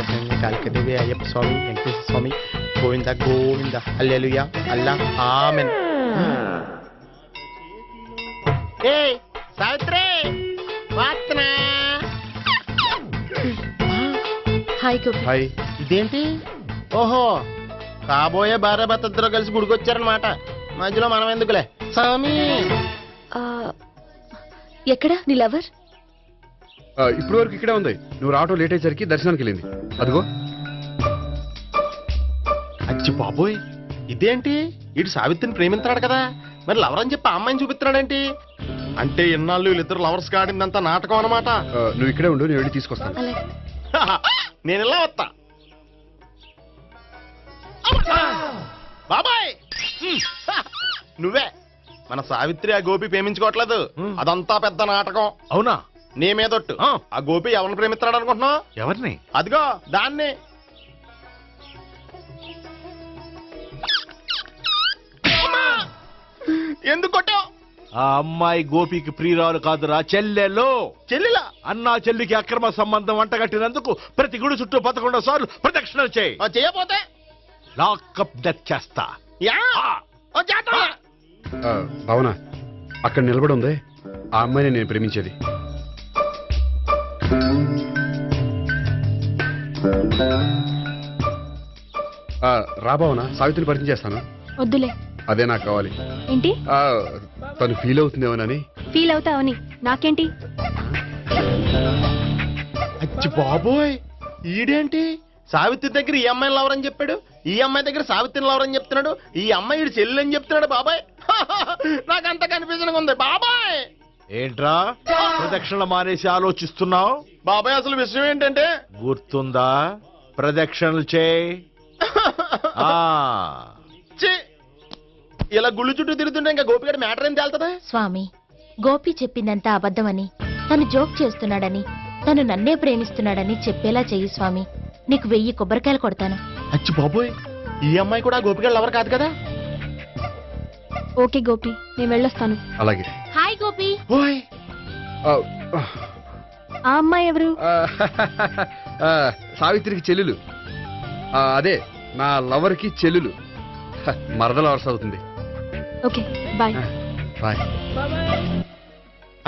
కాళికదేవి అయ్యప్ప స్వామి వెంకటేశ్వర స్వామి గోవింద గోవింద హల్లెలూయా అల్లా ఆమెన్. ఏ సావిత్రి వాత్నా. హాయ్ గోపి. హాయ్. ఇదేంటి? ఓహో, కాబోయే భార్య భర్త ఇద్దరు కలిసి గుడికొచ్చారనమాట. మధ్యలో మనం ఎందుకులే స్వామి. ఎక్కడ నీ లవర్? ఇప్పుడు వరకు ఇక్కడే ఉంది. నువ్వు రావటం లేట్ అయ్యేసరికి దర్శనానికి వెళ్ళింది. అదిగో. అచ్చి బాబోయ్, ఇదేంటి? ఇటు సావిత్రిని ప్రేమిస్తున్నాడు కదా, మరి లవర్ అని చెప్పి ఆ అమ్మాయిని చూపిస్తున్నాడేంటి? అంటే ఇన్నాళ్ళు వీళ్ళిద్దరు లవర్స్ కాడిందంతా నాటకం అనమాట. నువ్వు ఇక్కడే ఉండు, నేను వెళ్ళి తీసుకొస్తాను. నేను ఇలా వస్తా. బాబాయ్, నువ్వే మన సావిత్రి ఆ గోపి ప్రేమించుకోవట్లేదు, అదంతా పెద్ద నాటకం. అవునా? నీ మీదొట్టు. ఆ గోపి ఎవరిని ప్రేమిస్తున్నాడు అనుకుంటున్నావు? ఎవరిని? అదిగో దాన్ని. ఎందుకు కొట్టావు? ఆ అమ్మాయి గోపికి ప్రియురాలు కాదురా, చెల్లెలు. చెల్లెలా? అన్నా చెల్లికి అక్రమ సంబంధం వంటగట్టినందుకు ప్రతి గుడి చుట్టూ 11 సార్లు ప్రదక్షిణలు చేయి. చేయకపోతే లాకప్ డెత్ చేస్తా. భావన, అక్కడ నిలబడి ఉంది ఆ అమ్మాయిని నేను ప్రేమించేది. రా భావన, సావిత్రిని పరిచయం చేస్తాను. వద్దులే. అదే నాకు కావాలి. ఏంటి? తను ఫీల్ అవుతుందేమోనని. ఫీల్ అవుతావని నాకేంటి? అచ్చి బాబోయ్, ఈడేంటి సావిత్రి దగ్గర ఈ అమ్మాయిని లవర్ అని చెప్పాడు, ఈ అమ్మాయి దగ్గర సావిత్రిని లవర్ అని చెప్తున్నాడు, ఈ అమ్మాయి ఈడు చెల్లి అని చెప్తున్నాడు. బాబాయ్ నాకు అంత కన్ఫ్యూజన్ ఉంది. బాబాయ్ ఏంట్రా ప్రదక్షిణ మానేసి ఆలోచిస్తున్నావు? బాబాయ్ అసలు విషయం ఏంటంటే, గుర్తుందా? ప్రదక్షిణలు చేయి. ఇలా గుళ్ళు చుట్టూ తిరుగుతుంటే ఇంకా గోపిగడ మ్యాటర్ ఏం తేలుతుందా? స్వామి, గోపి చెప్పిందంతా అబద్ధమని, తను జోక్ చేస్తున్నాడని, తను నన్నే ప్రేమిస్తున్నాడని చెప్పేలా చెయ్యి స్వామి. నీకు 1000 కొబ్బరికాయలు కొడతాను. అచ్చి బాబోయ్, ఈ అమ్మాయి కూడా గోపిగడ లవర్ కాదు కదా? ఓకే గోపి, నేను వెళ్ళొస్తాను. అలాగే. హాయ్ గోపి. ఆ అమ్మాయి ఎవరు? సావిత్రికి చెల్లెలు. అదే నా లవర్ కి చెల్లెలు. మరద లవర్స్ అవుతుంది. Okay bye. బాయ్.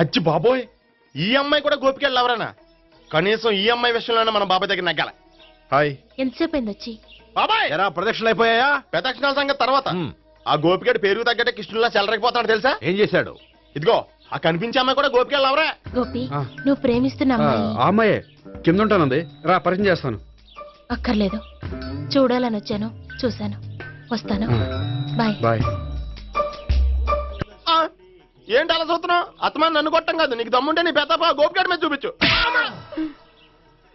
అచ్చి బాబోయ్, ఈ అమ్మాయి కూడా గోపిగడ లవరేనా? కనీసం ఈ అమ్మాయి విషయంలోనే మన బాబాయ్ దగ్గర నగ్గాల. హాయ్. ఎంతసేపు అయింది వచ్చి? బాబాయ్, ఎరా ప్రదక్షిణలు అయిపోయాయా? ప్రదక్షిణాల సంగతి తర్వాత. ఆ గోపిగడ పేరు తగ్గట్టే కృష్ణులా చెలరకపోతున్నాడు తెలుసా? ఏం చేశాడు? ఇదిగో ఆ కనిపించే అమ్మాయి కూడా గోపిగడ లవరే. గోపి, నువ్వు ప్రేమిస్తున్న అమ్మాయి ఆ అమ్మాయే కింద ఉంటానంది. రా పరిచయం చేస్తాను. అక్కర్లేదు, చూడాలని వచ్చాను, చూశాను, వస్తాను. బాయ్. బాయ్. ఏంటి అలా చూస్తున్నావు? అత్తమాని నన్ను కొట్టం కాదు, నీకు దమ్ముంటే నీ పెద్దపా గోపిగడ మీద చూపించు.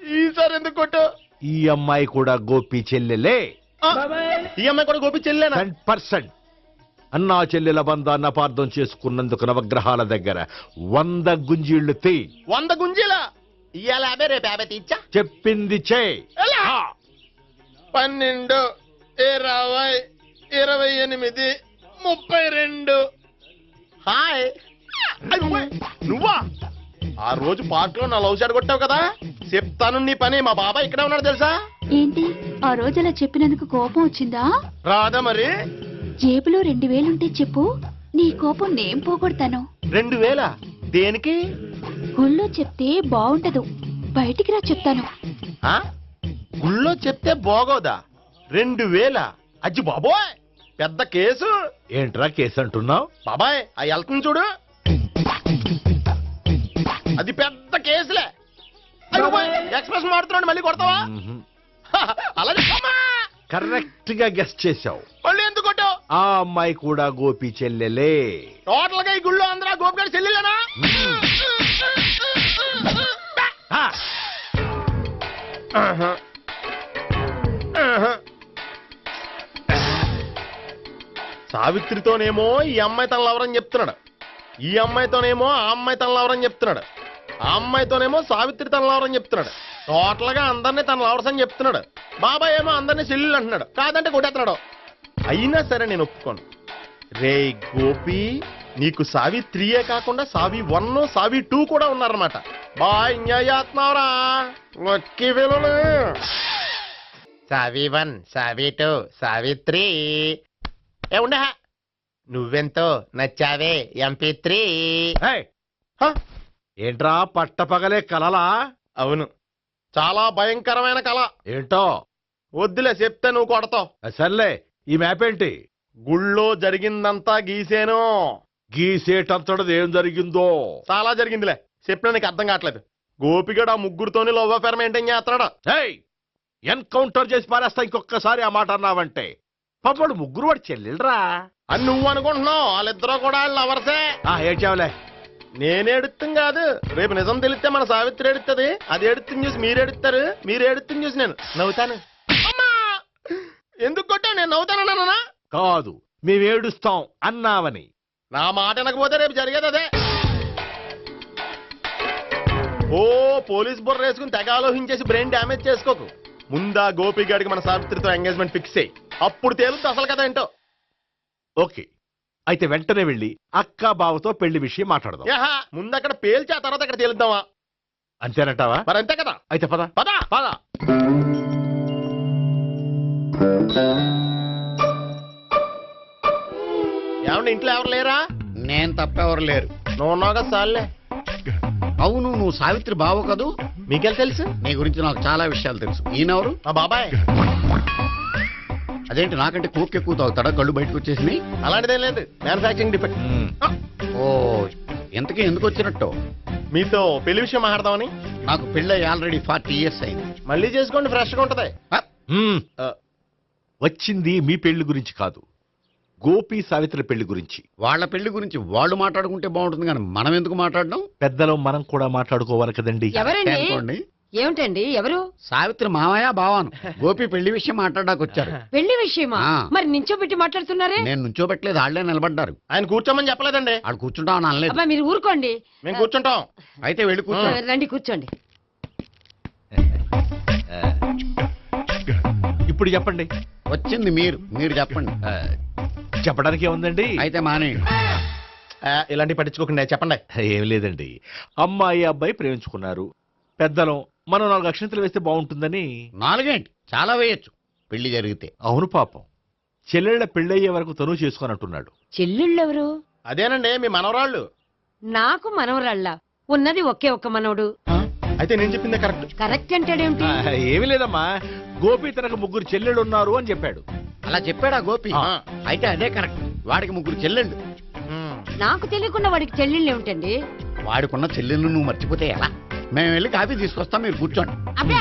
ఈసారి ఎందుకు కొట్టు? ఈ అమ్మాయి కూడా గోపి చెల్లెలే. ఈ అమ్మాయి కూడా గోపి చెల్లెనా? 100%. అన్నా చెల్లెల బంధాన్ని అపార్థం చేసుకున్నందుకు నవగ్రహాల దగ్గర 100 గుంజీళ్లు తీ. 100 గుంజీలా? ఇవాళ 50 రేపు 50 తీచ్చా. చెప్పింది చే. 12, 20, 28, 32. హాయ్. నువ్వా? ఆ రోజు పార్క్ లో నా లవ్ షాట్ కొట్టావు కదా, చెప్తాను నీ పని. మా బాబాయ్ ఇక్కడే ఉన్నాడు తెలుసా? ఏంటి ఆ రోజు అలా చెప్పినందుకు కోపం వచ్చిందా? రాదా మరి? జేబులో 2000 ఉంటే చెప్పు, నీ కోపం నేను పోగొడతాను. 2000? దేనికి? గుళ్ళో చెప్తే బాగుంటదు, బయటికి రా చెప్తాను. గుళ్ళో చెప్తే బాగోదా? 2000? అజ్జి బాబోయ్, పెద్ద కేసు. ఏంట్రా కేసు అంటున్నావు? బాబాయ్ ఆ వెళ్తుంది చూడు, అది పెద్ద కేసులే. ఎక్స్ప్రెస్ మారుతున్నాడు, మళ్ళీ కొడతావా? అలా చెప్పమ్మా. కరెక్ట్ గా గెస్ట్ చేశావు. మళ్ళీ ఎందుకు కొట్టావు? ఆ అమ్మాయి కూడా గోపి చెల్లెలే. టోటల్ గా ఈ గుళ్ళో అందరూ గోపిగాడి చెల్లెలేనా? సావిత్రితోనేమో ఈ అమ్మాయి తన లవరని చెప్తున్నాడు, ఈ అమ్మాయితోనేమో ఆ అమ్మాయి తన లవరని చెప్తున్నాడు, ఆ అమ్మాయితోనేమో సావిత్రి తన లవరని చెప్తున్నాడు. టోటల్ గా అందరినీ తన లవర్స్ అని చెప్తున్నాడు. బాబాయ్ ఏమో అందరినీ చెల్లెలు అంటున్నాడు, కాదంటే కొట్టేస్తున్నాడు. అయినా సరే నేను ఒప్పుకోను. రే గోపి, నీకు సావిత్రియే కాకుండా సావి 1, సావి 2 కూడా ఉన్నారన్నమాట. బాయ్ న్యాయాత్మవరా లక్కీ విలువలు. సావి 1, సావి 2, సావిత్రి. ఏ ఉండే, నువ్వెంతో నచ్చావే MP3. ఏంట్రా పట్టపగలే కలలా? అవును, చాలా భయంకరమైన కళ. ఏంటో? వద్దులే, చెప్తే నువ్వు కొడతావు. సర్లే, ఈ మ్యాప్ ఏంటి? గుళ్ళో జరిగిందంతా గీసేను. గీసేటంతటది ఏం జరిగిందో? చాలా జరిగిందిలే, చెప్పినా నీకు అర్థం కావట్లేదు. గోపిగడు ఆ ముగ్గురుతోని లవ్ అఫేర్ మెయింటైన్ చేస్తున్నాడు. ఎన్కౌంటర్ చేసి పారేస్తా ఇంకొకసారి ఆ మాట అన్నావంటే. పాపడు ముగ్గురు వాడు చెల్లెలరా అని నువ్వు అనుకుంటున్నావు, వాళ్ళిద్దరూ కూడా లవర్సే. ఏడ్చావులే. నేనేడుతుంది కాదు, రేపు నిజం తెలిస్తే మన సావిత్రి ఎడుతుంది. అది ఎడుతుంది చూసి మీరు ఎడుతారు, మీరు ఎడుతుంది చూసి నేను నవ్వుతాను. ఎందుకు కొట్టా? నేను నవ్వుతానన్నా? కాదు, మేమేడుస్తాం అన్నావని. నా మాట వినకపోతే రేపు జరిగేది అదే. ఓ పోలీస్ బుర్ర వేసుకుని తెగ ఆలోచించేసి బ్రెయిన్ డ్యామేజ్ చేసుకోకు. ముందా గోపిగాడికి మన సావిత్రితో ఎంగేజ్మెంట్ ఫిక్స్ అయ్యి, అప్పుడు తేలుతుంది అసలు కదా ఏంటో. ఓకే, అయితే వెంటనే వెళ్ళి అక్క బావతో పెళ్లి విషయం మాట్లాడదాం. ముందు అక్కడ పేల్చి ఆ తర్వాత అక్కడ తేలుద్దామా? అంతేనంటావా? మరి అంతే కదా. అయితే పద పద పద. ఏమండి ఇంట్లో ఎవరు లేరా? నేను తప్పెవరు లేరు. నువ్వు ఉన్నావు కదా సార్లే. అవును, నువ్వు సావిత్రి బావ కదూ? మీకెళ్ళి తెలుసు? నీ గురించి నాకు చాలా విషయాలు తెలుసు. ఈయనెవరు? మా బాబాయ్. అదేంటి నాకంటే కోక్ ఎక్కువ తాగుతాడా? కళ్ళు బయటకు వచ్చేసి? అలాంటిదేం లేదు, మ్యానుఫాక్చరింగ్ డిఫెక్ట్. ఓ, ఇంతకీ ఎందుకు వచ్చినట్టు? మీతో పెళ్లి విషయం మాట్లాడదామని. నాకు పెళ్ళి ఆల్రెడీ 40 years అయింది. మళ్ళీ చేసుకోండి, ఫ్రెష్ గా ఉంటది. వచ్చింది మీ పెళ్లి గురించి కాదు, గోపి సావిత్రి పెళ్లి గురించి. వాళ్ళ పెళ్లి గురించి వాళ్ళు మాట్లాడుకుంటే బాగుంటుంది, కానీ మనం ఎందుకు మాట్లాడడం? పెద్దలో మనం కూడా మాట్లాడుకోవాలి కదండి. ఎవరండి? ఏమిటండి? ఎవరు? సావిత్రి మామయ్య బావాను. గోపి పెళ్లి విషయం మాట్లాడడానికి వచ్చారు. పెళ్లి విషయమా? మరి నించోబెట్టి మాట్లాడుతున్నారే? నేను నుంచోబెట్టలేదు, వాళ్ళే నిలబడ్డారు. ఆయన కూర్చోమని చెప్పలేదండి. వాళ్ళు కూర్చుంటామని అనలేదు. అబ్బా మీరు ఊరుకోండి. మేము కూర్చుంటాం. అయితే వెళ్ళి కూర్చో. రండి కూర్చోండి. ఇప్పుడు చెప్పండి. వచ్చింది మీరు చెప్పండి. చెప్పడానికి ఏముందండి? అయితే మానేయండి. ఇలాంటి పట్టించుకోకండి, చెప్పండి. ఏం లేదండి, అమ్మాయి అబ్బాయి ప్రేమించుకున్నారు. పెద్దలం మనం 4 అక్షంతలు వేస్తే బాగుంటుందని. 4 ఏంటి, చాలా వేయచ్చు పెళ్లి జరిగితే. అవును పాపం, చెల్లెళ్ళ పెళ్ళయ్యే వరకు తను చేసుకోనంటున్నాడు. చెల్లెళ్ళు ఎవరు? అదేనండి మీ మనవరాళ్ళు. నాకు మనవరాళ్ళ? ఉన్నది ఒకే ఒక్క మనవడు. అయితే నేను చెప్పిందే కరెక్ట్. కరెక్ట్ అంటాడేమిటి? ఏమి లేదమ్మా, గోపి తనకు 3 చెల్లెళ్ళు ఉన్నారు అని చెప్పాడు. అలా చెప్పాడా గోపి? అయితే అదే కరెక్ట్. వాడికి 3 చెల్లెళ్ళు. నాకు తెలియకుండా వాడికి చెల్లెళ్ళు ఏమిటండి? వాడికున్న చెల్లెళ్ళు నువ్వు మర్చిపోతే ఎలా? మేము వెళ్ళి కాఫీ తీసుకొస్తాం, మీరు కూర్చోండి. కాఫీ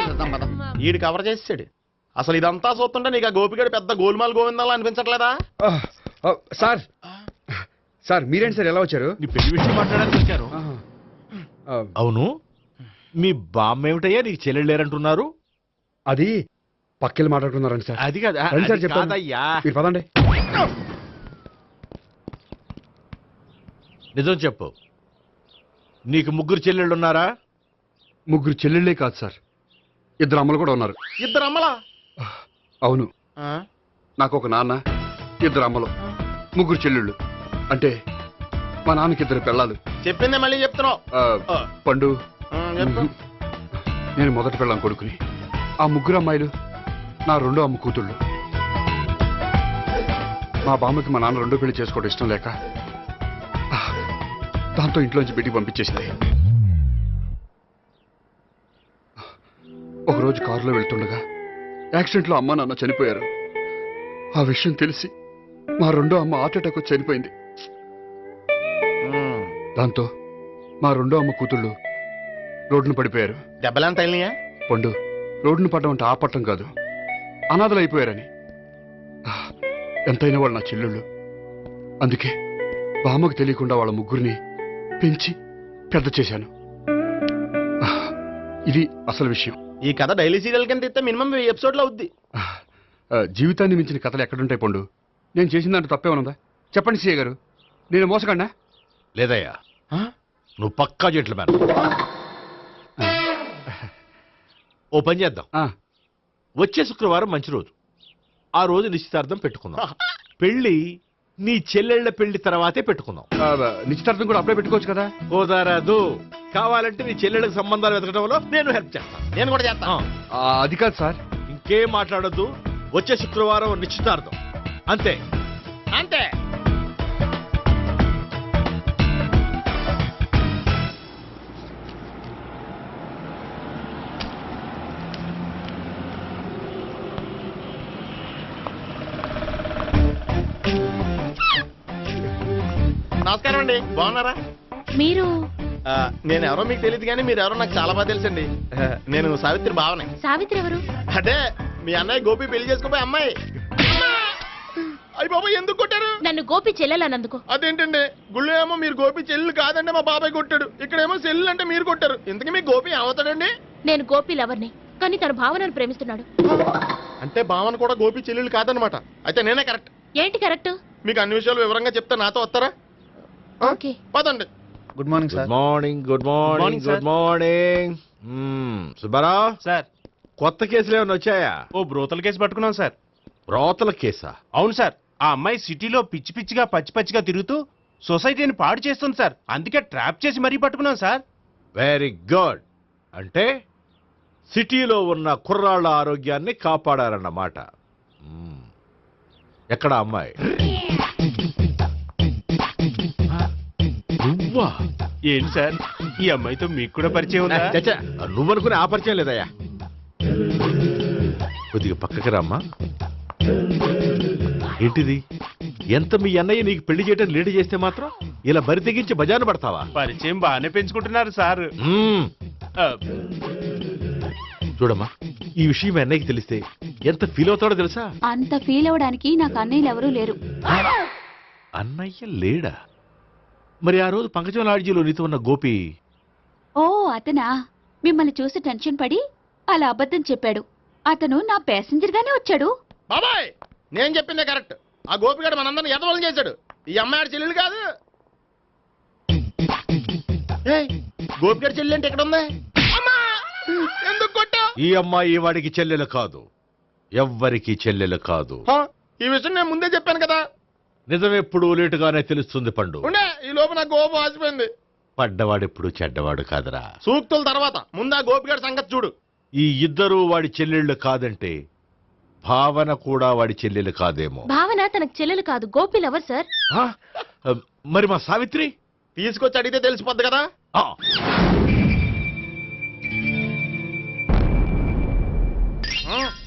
చేద్దాం పద. ఈడు కవర్ చేసాడు. అసలు ఇదంతా చూస్తుంటే నీకు ఆ గోపిగడు పెద్ద గోల్మాల్ గోవిందాలు అనిపించట్లేదా? సార్ మీరేంటి సార్ ఎలా వచ్చారు? నీ పెళ్లి విషయం మాట్లాడడానికి వచ్చారు. అవును, మీ బామ్మ ఏమిటయ్యా నీకు చెల్లెళ్ళు లేరంటున్నారు? అది పక్కెళ్ళి మాట్లాడుకున్నారండి సార్. అది కాదు, రండి సార్ అది చెప్తాను. కాదయ్యా. మీరు పదండి. నిజం చెప్పు, నీకు ముగ్గురు చెల్లెళ్ళు ఉన్నారా? ముగ్గురు చెల్లెళ్ళే కాదు సార్, ఇద్దరు అమ్మలు కూడా ఉన్నారు. ఇద్దరు అమ్మలా? అవును, నాకు ఒక నాన్న, ఇద్దరు అమ్మలు, ముగ్గురు చెల్లెళ్ళు. అంటే మా నాన్నకి ఇద్దరు పిల్లలు. చెప్పిందే మళ్ళీ చెప్తున్నావు. పండు, నేను మొదటి పెళ్ళాం కొడుకుని. ఆ ముగ్గురు అమ్మాయిలు నా రెండో అమ్మ కూతుళ్ళు. మా బామ్మకి మా నాన్న రెండో పెళ్లి చేసుకోవడం ఇష్టం లేక దాంతో ఇంట్లోంచి బిడ్డికి పంపించేసింది. ఒకరోజు కారులో వెళ్తుండగా యాక్సిడెంట్లో అమ్మ నాన్న చనిపోయారు. ఆ విషయం తెలిసి మా రెండో అమ్మ హార్ట్ అటాక్ వచ్చి చనిపోయింది. దాంతో మా రెండో అమ్మ కూతుళ్ళు రోడ్డును పడిపోయారు. దెబ్బలంత అయినాయా? పండు, రోడ్డును పడ్డం అంటే ఆపట్టం కాదు, అనాథలు అయిపోయారని. ఎంతైనా వాళ్ళు నా చెల్లెళ్ళు. అందుకే బామ్మకు తెలియకుండా వాళ్ళ ముగ్గురిని పెంచి పెద్ద చేశాను. ఇది అసలు విషయం. ఈ కథ డైలీ సీరియల్ కింద ఇస్తే మినిమం 1000 ఎపిసోడ్లు అవుద్ది. జీవితాన్ని మించిన కథలు ఎక్కడుంటాయి పండు? నేను చేసిన దాంట్లో తప్పేమనుందా? చెప్పండి సీఏ గారు, నేను మోసగండా? లేదయ్యా, నువ్వు పక్కా జెంట్లమ్యాన్. ఓ పని చేద్దాం, వచ్చే శుక్రవారం మంచి రోజు, ఆ రోజు నిశ్చితార్థం పెట్టుకుందాం. పెళ్లి నీ చెల్లెళ్ల పెళ్లి తర్వాతే పెట్టుకుందాం. నిశ్చితార్థం కూడా అప్పుడే పెట్టుకోవచ్చు కదా? కుదరదు, కావాలంటే నీ చెల్లెళ్ళకి సంబంధాలు వెతకడంలో నేను హెల్ప్ చేస్తాను. నేను కూడా చేస్తాను. అది కాదు సార్. ఇంకేం మాట్లాడద్దు, వచ్చే శుక్రవారం నిశ్చితార్థం, అంతే అంతే. నమస్కారం అండి, బాగున్నారా? మీరు నేను ఎవరో మీకు తెలియదు కానీ మీరు ఎవరో నాకు చాలా బాగా తెలుసండి. నేను సావిత్రి బావనే. సావిత్రి ఎవరు? అంటే మీ అన్నయ్య గోపి పెళ్లి చేసుకోపోయి అమ్మాయి. అయ్యి బాబాయ్, ఎందుకు కొట్టారు? నన్ను గోపి చెల్లెలన్నందుకు. అదేంటండి, గుళ్ళు ఏమో మీరు గోపి చెల్లు కాదంటే మా బాబాయ్ కొట్టాడు, ఇక్కడేమో చెల్లు అంటే మీరు కొట్టారు. ఇంతకీ మీ గోపి ఏమవుతాడండి? నేను గోపి లవర్ని, కానీ తన భావనను ప్రేమిస్తున్నాడు. అంటే భావన కూడా గోపి చెల్లెలు కాదనమాట. అయితే నేనే కరెక్ట్. ఏంటి కరెక్ట్? మీకు అన్ని విషయాలు వివరంగా చెప్తే నాతో వస్తారా? ఓకే, పదండి. Good morning sir. Good morning, good morning, good morning. Subbarao sir, కొత్త కేసులు ఏమైనా వచ్చాయా? ఓ బ్రోతల కేసు పట్టుకున్నాం సార్. బ్రోతల కేసా? అవును సార్, ఆ అమ్మాయి సిటీలో పిచ్చి పిచ్చిగా పచ్చి పచ్చిగా తిరుగుతూ సొసైటీని పాడు చేస్తుంది సార్. అందుకే ట్రాప్ చేసి మరీ పట్టుకున్నాం సార్. Very good. అంటే సిటీలో ఉన్న కుర్రాళ్ళ ఆరోగ్యాన్ని కాపాడారన్నమాట. ఎక్కడ అమ్మాయి? నువ్వా? ఏంటి సార్, ఈ అమ్మాయితో మీకు కూడా పరిచయం ఉందా? నువ్వనుకునే ఆ పరిచయం లేదయ్యా. కొద్దిగా పక్కకి రామ్మా. ఏంటిది? ఎంత మీ అన్నయ్య నీకు పెళ్లి చేయడం లేట్ చేస్తే మాత్రం ఇలా బరి తెగించి బజారు పడతావా? పరిచయం బాగానే పెంచుకుంటున్నారు సార్. చూడమ్మా, ఈ విషయం మీ అన్నయ్యకి తెలిస్తే ఎంత ఫీల్ అవుతాడో తెలుసా? అంత ఫీల్ అవడానికి నాకు అన్నయ్యలు ఎవరూ లేరు. అన్నయ్య లేడా? మరి ఆ రోజు పంకజం లాడ్జీలో నీతో ఉన్న గోపి? ఓ అతనా? మిమ్మల్ని చూసి టెన్షన్ పడి అలా అబద్ధం చెప్పాడు. అతను నా ప్యాసింజర్ గానే వచ్చాడు. బాబాయ్, నేను చెప్పిందే కరెక్ట్. ఆ గోపిగాడు మనందరిని ఎదవలం చేశాడు. ఈ అమ్మాయి చెల్లెలు కాదు. గోపిగాడి చెల్లెలు అంటే ఎక్కడ ఉంది? ఎందుకు కొట్టా? ఈ అమ్మాయి వాడికి చెల్లెలు కాదు, ఎవ్వరికి చెల్లెలు కాదు. ఈ విషయం నేను ముందే చెప్పాను కదా. నిజమెప్పుడు లేటుగానే తెలుస్తుంది పండు. ఉండే, ఈ లోపు నా గోపు ఆసిపోయింది. పడ్డవాడెప్పుడు చెడ్డవాడు కాదురా. సూక్తుల తర్వాత ముందు ఆ గోపిగాడి సంగతి చూడు. ఈ ఇద్దరు వాడి చెల్లెళ్ళు కాదంటే భావన కూడా వాడి చెల్లెలు కాదేమో. భావన తనకు చెల్లెలు కాదు, గోపి లవర్ సార్. మరి మా సావిత్రి? తీసుకొచ్చి అడిగితే తెలిసిపోద్ది కదా.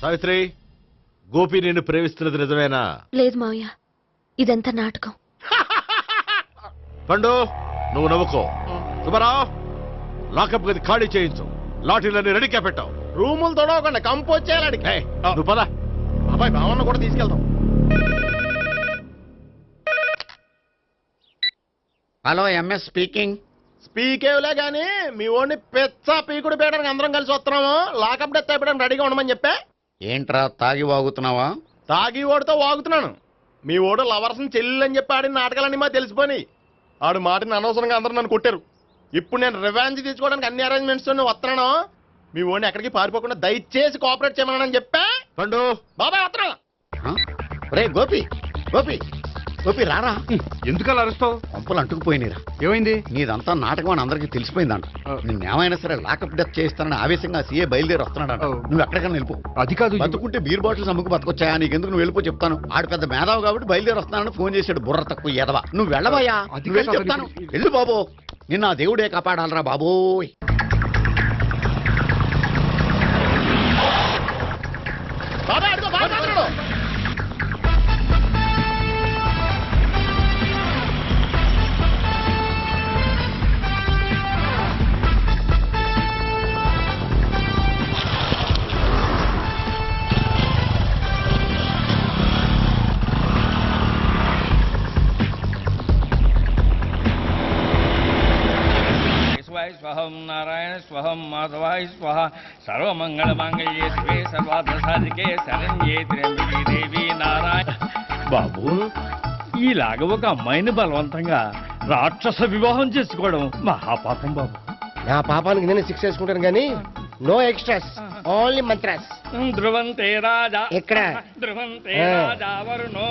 సావిత్రి, గోపి నేను ప్రేమిస్తున్నది నిజమేనా? లేదు మావయ్య, ఇదంతా నాటకం. పండు, నువ్వు నవ్వుకో. సుబ్బారావు, లాకప్ గది ఖాళీ చేయించు. లాఠీలన్నీ రెడీగా పెట్టావు. రూములు తొడవకుండా కంపోజ్ చేయాలి. నువ్వు పద. అబ్బాయి భావన కూడా తీసుకెళ్తాం. Hello, MS speaking. స్పీకేవ్లే గాని మీ ఓడిని పెచ్చ పీకుడు పీయడానికి అందరం కలిసి వస్తున్నాము. లాకప్ డెత్ అయిపోయడానికి రెడీగా ఉండమని చెప్పే. ఏంట్రా తాగి వాగుతున్నావా? తాగి ఓడితో వాగుతున్నాను. మీ ఓడు లవర్స్ని చెల్లెలని చెప్పి ఆడిన నాటకాలన్నీ మా తెలిసిపోయి ఆడు మాటని అనవసరంగా అందరూ నన్ను కొట్టారు. ఇప్పుడు నేను రివెంజ్ తీసుకోవడానికి అన్ని అరేంజ్మెంట్స్ వస్తున్నాను. మీ ఓడిని ఎక్కడికి పారిపోకుండా దయచేసి కోఆపరేట్ చేయమని చెప్పా. పండు బాబాయ్ వస్తున్నాను. రే గోపి గోపి గోపి రారా. ఎందుకలా అరుస్తావు? పంపులు అంటుకుపోయినరా. ఏమైంది? నీదంతా నాటకం అని అందరికీ తెలిసిపోయిందంట. నిన్నేమైనా సరే లాకప్ డెత్ చేస్తానని ఆవేశంగా సీఏ బయలుదేరి వస్తున్నాడంట. నువ్వు ఎక్కడికైనా వెళ్ళిపో. అది కాదు, బతుకుంటే బీర్ బాటిల్స్ అమ్ముకు బతకొచ్చాయా? నీకెందుకు నువ్వు వెళ్ళిపో చెప్తాను. ఆడు పెద్ద మేధావు కాబట్టి బయలుదేరి వస్తున్నానని ఫోన్ చేశాడు. బుర్ర తక్కువ ఎదవా. నువ్వు వెళ్ళవయ్యా. నువ్వు వెళ్ళి చెప్తాను. వెళ్ళు బాబో. నిన్న ఆ దేవుడే కాపాడాలరా బాబోయ్. స్వహం నారాయణ స్వహం మాధవాయ స్వహ సర్వమంగళ మాంగళ్యే శివే సర్వార్థ సాధికే శరణ్యే త్ర్యంబకే దేవి నారాయణ. బాబు, ఈలాగ ఒక అమ్మాయిని బలవంతంగా రాక్షస వివాహం చేసుకోవడం మహాపాపం బాబు. నా పాపానికి నేను శిక్ష వేసుకుంటాను కానీ నో ఎక్స్ట్రాస్, ఓన్లీ మంత్రాస్. ధ్రువంతే రాజా ఎక్కడ? ధ్రువంతే రాజా వరుణో.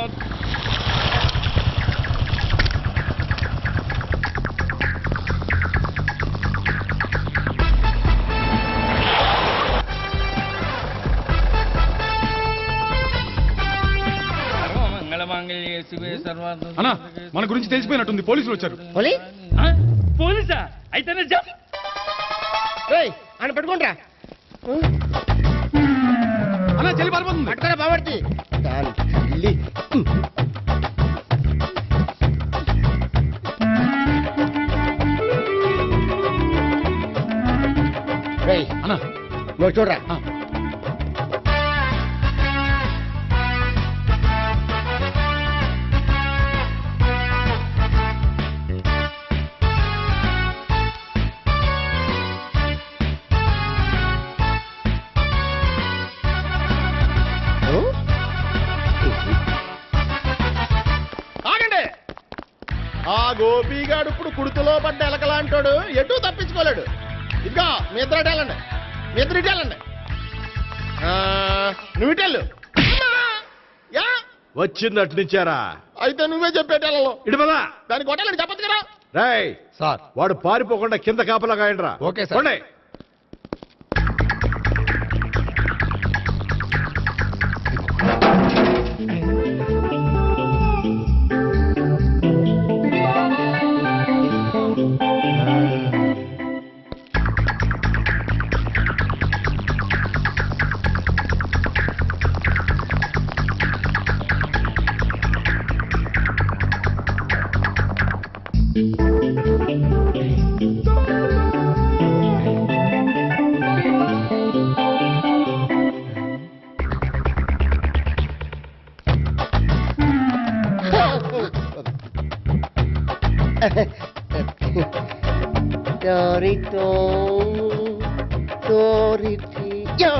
అన్నా, మన గురించి తెలిసిపోయినట్టుంది. పోలీసులు వచ్చారు. పోలీసా? అయితేనే ఆయన పెట్టుకుంటా అన్నా, చెల్లి పారిపోతుంది. పట్టుకురా బాబర్తి. అన్నా నువ్వు చూడరా. ఆ గోపిగాడు ఇప్పుడు కుడుతులో పడ్డ ఎలకలాంటాడు. ఎటు తప్పించుకోలేడు. ఇంకా మీ ఇద్దరు ఇటేళ్ళండి. మీ ఇద్దరు ఇటేళ్ళండి. నువ్వు ఇటెళ్ళు. వచ్చింది అట్నుంచారా? అయితే నువ్వే చెప్పేటెళ్ళలో ఇటు పదా. దానికి కొట్టాలని చెప్పచ్చు కదా. రాయ్ సార్, వాడు పారిపోకుండా కింద కాపలా కాయండిరా. Okay sir. Torito, Toriti, yo.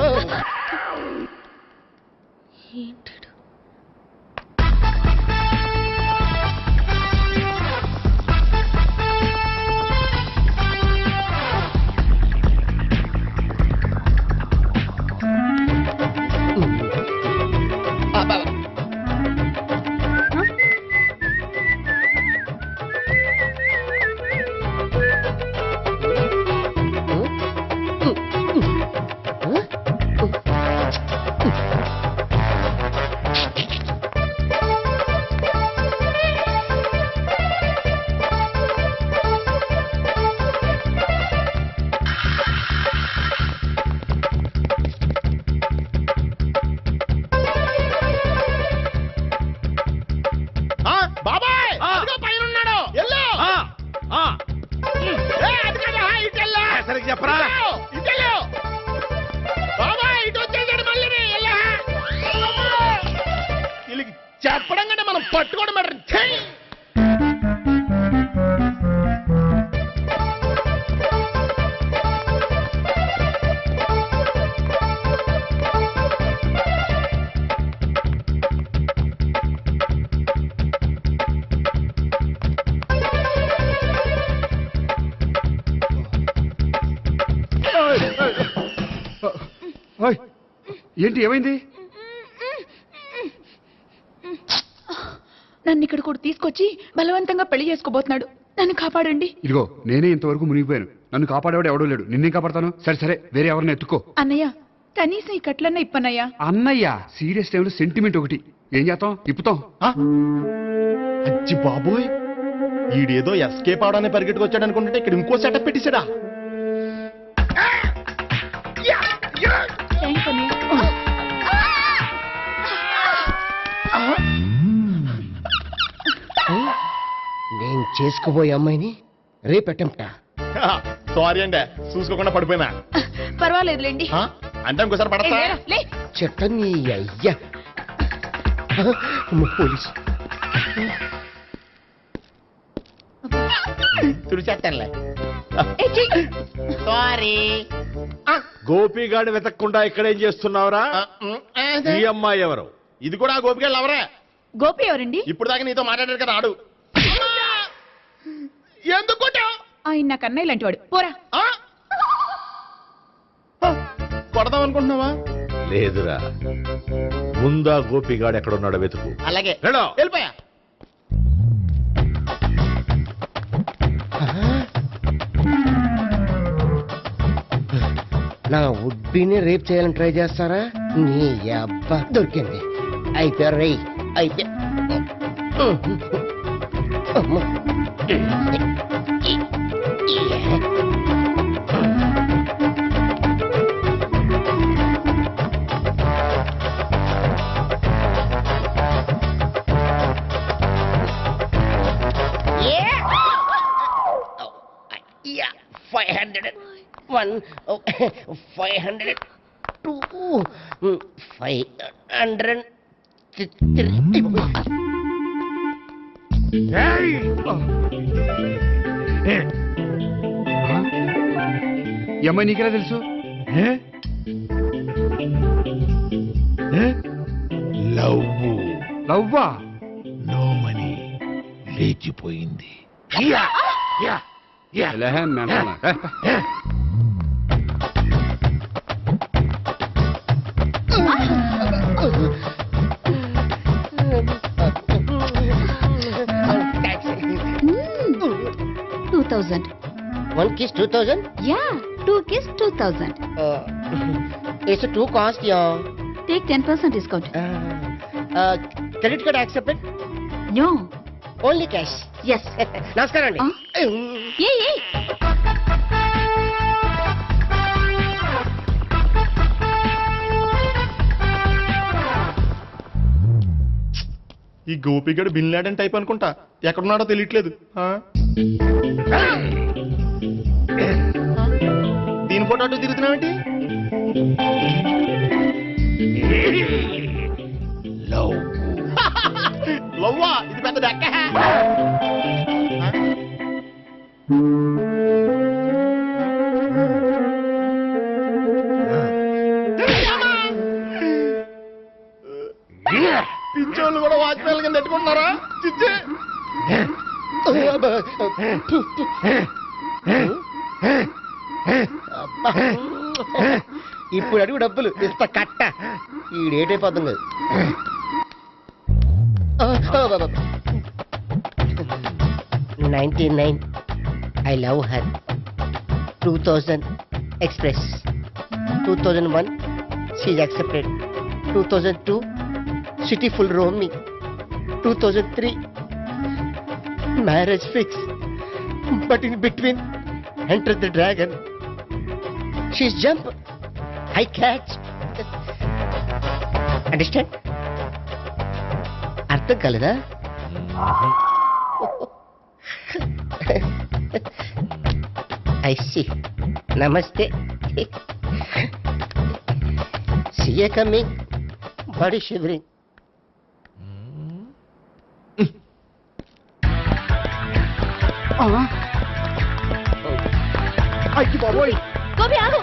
చెప్పడం కంటే మనం పట్టుకోవడం ఏంటి ఏమైంది? నన్ను ఇక్కడ కూడా తీసుకొచ్చి బలవంతంగా పెళ్లి చేసుకోబోతున్నాడు. నన్ను కాపాడండి. ఇదిగో నేనే ఇంతవరకు మునిగిపోయాను. నన్ను కాపాడేవాడు ఎవడో లేడు. నిన్నే కాపాడతాను. సరే సరే, వేరే ఎవరిని ఎత్తుకో. అన్నయ్య, కనీసం ఈ కట్లన్నా ఇప్పన్నయ్యా. అన్నయ్య సీరియస్ టైంలో సెంటిమెంట్ ఒకటి. ఏం చేస్తాం? ఇప్పుతాం. అచ్చి బాబోయ్, ఈడేదో ఎస్కేప్ అవడానికి పరిగెట్టుకొచ్చాడు అనుకుంటే ఇక్కడ ఇంకో సెటప్ పెట్టేశాడా? థ్యాంక్స్ అన్నయ్య. నేను చేసుకోబోయే అమ్మాయిని రేపెట్టంటా. సారీ అండి, చూసుకోకుండా పడిపోయినా. పర్వాలేదులేండి. అంటే ఇంకోసారి పడతా చెట్టని అయ్యా. పోలీసు తుడిచేస్తానులే. సారీ. గోపిగాడు వెతకకుండా ఇక్కడేం చేస్తున్నావురా? ఈ అమ్మాయి ఎవరు? ఇది కూడా గోపిగాళ్ళు ఎవరా? గోపి ఎవరండి? ఇప్పుడు దాకా నీతో మాట్లాడారు కదా, ఆడు. ఎందుకు ఆయన నాకు అన్నయ్య లాంటి వాడు. పోరా. కొడదాం అనుకుంటున్నావా? లేదురా, ముందా గోపిగాడు ఎక్కడున్నాడో వెతుకు. అలాగే వెళ్ళో. వెళ్ళిపోయా. నా ఉడ్బీని రేప్ చేయాలని ట్రై చేస్తారా? నీ అబ్బా దొరికింది. అయితే రై అయితే $501, $502, ఈ అమ్మాయి నీకెలా తెలుసు? లవ్వా? నో మనీ, లేచిపోయింది. One kiss 2000? Yeah, 2 kiss 2000. It's too cost, yeah. Take 10% discount. Credit card accepted? No. Only cash. Yes. నమస్కారం అండి. ఈ గోపిగడు బిన్ లాడెన్ టైప్ అనుకుంటా. ఎక్కడున్నాడో తెలియట్లేదు. దీని ఫోటో అటు తిరుగుతున్నావేంటి? లవ్వా? ఇది పెద్ద డెక్క. పించోళ్ళు కూడా వాచ్మెన్ కింద పెట్టుకుంటున్నారా? చిచ్చే ఇప్పుడు అడుగు డబ్బులు ఇస్తా కట్ట. ఈ డేట్ అయిపోతుంది కదా. 99 I love her. 2000 express. 2001 she's accepted. 2002 city full roaming. 2003 marriage fix. But in between enter the dragon. She's jump, I catch. Understand? అర్థం కాలేదా? I see. Namaste. See you coming. Body shivering. అయ్యి బాబోయ్. గోపి ఆగు.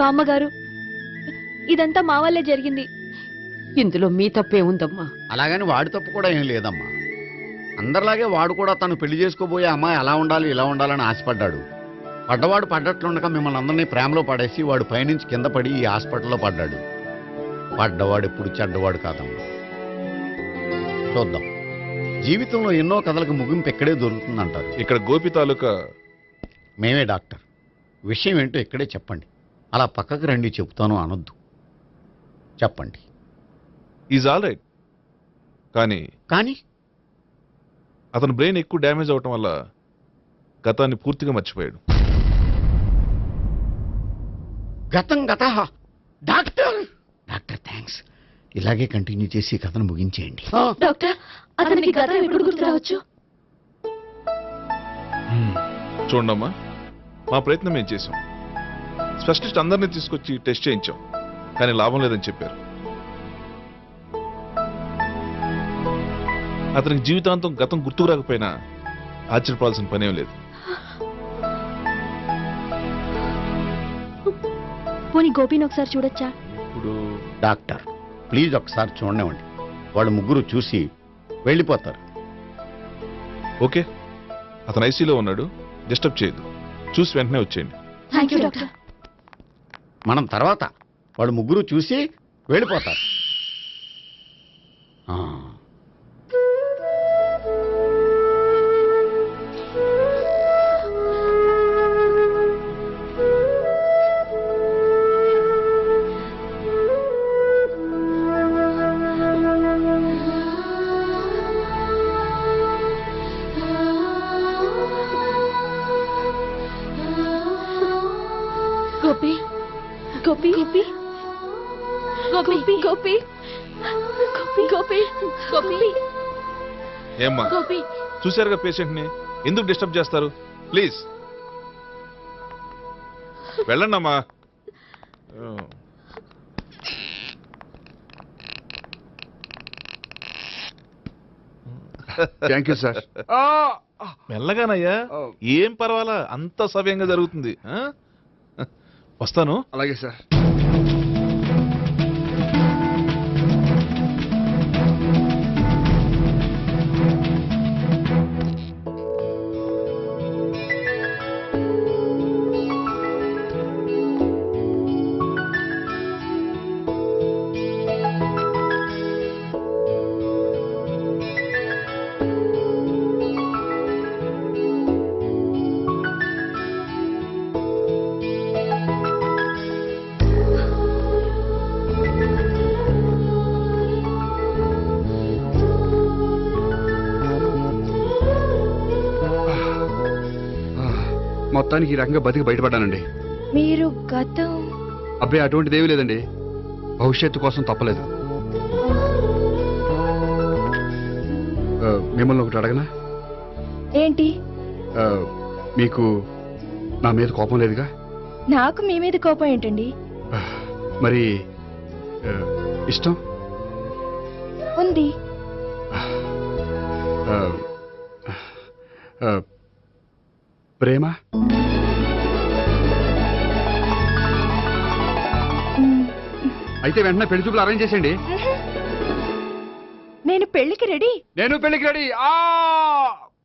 బామ్మగారు ఇదంతా మా వల్లే జరిగింది. ఇందులో మీ తప్పే ఉందమ్మా. అలాగని వాడి తప్పు కూడా ఏం లేదమ్మా. అందరిలాగే వాడు కూడా తను పెళ్లి చేసుకోబోయే అమ్మాయి అలా ఉండాలి ఇలా ఉండాలని ఆశపడ్డాడు. పడ్డవాడు పడ్డట్లుండగా మిమ్మల్ని అందరినీ ప్రేమలో పడేసి వాడు పైనుంచి కింద పడి ఈ హాస్పిటల్లో పడ్డాడు. పడ్డవాడు ఎప్పుడు చెడ్డవాడు కాదమ్మా. చూద్దాం, జీవితంలో ఎన్నో కథలకు ముగింపు ఎక్కడే దొరుకుతుందంటారు. ఇక్కడ గోపి తాలూకా మేమే డాక్టర్. విషయం ఏంటో ఇక్కడే చెప్పండి. అలా పక్కకు రండి చెప్తాను అనొద్దు. చెప్పండి. Is all right. కానీ అతని బ్రెయిన్ ఎక్కువ డ్యామేజ్ అవటం వల్ల గతాన్ని పూర్తిగా మర్చిపోయాడు. గతం గత. Doctor thanks. ఇలాగే కంటిన్యూ చేసి కథను ముగించేయండి. డాక్టర్ అతనికి గతం ఎప్పుడు గుర్తు రావచ్చు? చూడమ్మా, మా ప్రయత్నం మేము చేసాం. స్పెషలిస్ట్ అందరినీ తీసుకొచ్చి టెస్ట్ చేయించాం, కానీ లాభం లేదని చెప్పారు. అతనికి జీవితాంతం గతం గుర్తుకు రాకపోయినా ఆశ్చర్యపడాల్సిన పనేం లేదు. పోనీ గోపిని ఒకసారి చూడొచ్చా? ఇప్పుడు డాక్టర్ ప్లీజ్ ఒకసారి చూడనివ్వండి. వాళ్ళు ముగ్గురు చూసి వెళ్ళిపోతారు. ఓకే, అతను ఐసీలో ఉన్నాడు, డిస్టర్బ్ చేయదు. చూసి వెంటనే వచ్చేయండి. Thank you doctor. మనం తర్వాత వాళ్ళు ముగ్గురు చూసి వెళ్ళిపోతారు. గోపి గోపి గోపి గోపి గోపి గోపి గోపి ఏమ్మా, గోపి చూశారుగా పేషెంట్ ని, ఎందుకు డిస్టర్బ్ చేస్తారు? ప్లీజ్ వెళ్ళండి అమ్మా. Thank you sir. మెల్లగానయ్యా, ఏం పర్వాలా, అంత సవ్యంగా జరుగుతుంది. వస్తాను. అలాగే సార్. మొత్తానికి ఈ రకంగా బతికి బయటపడ్డానండి. మీరు గతం? అబ్బాయి అటువంటిది ఏమీ లేదండి. భవిష్యత్తు కోసం తప్పలేదు. మిమ్మల్ని ఒకటి అడగనా? ఏంటి? మీకు నా మీద కోపం లేదుగా? నాకు మీ మీద కోపం ఏంటండి? మరి ఇష్టం ఉంది. ప్రేమ? అయితే వెంటనే పెళ్లి చూపులు అరేంజ్ చేసేయండి. నేను పెళ్లికి రెడీ. నేను పెళ్లికి రెడీ.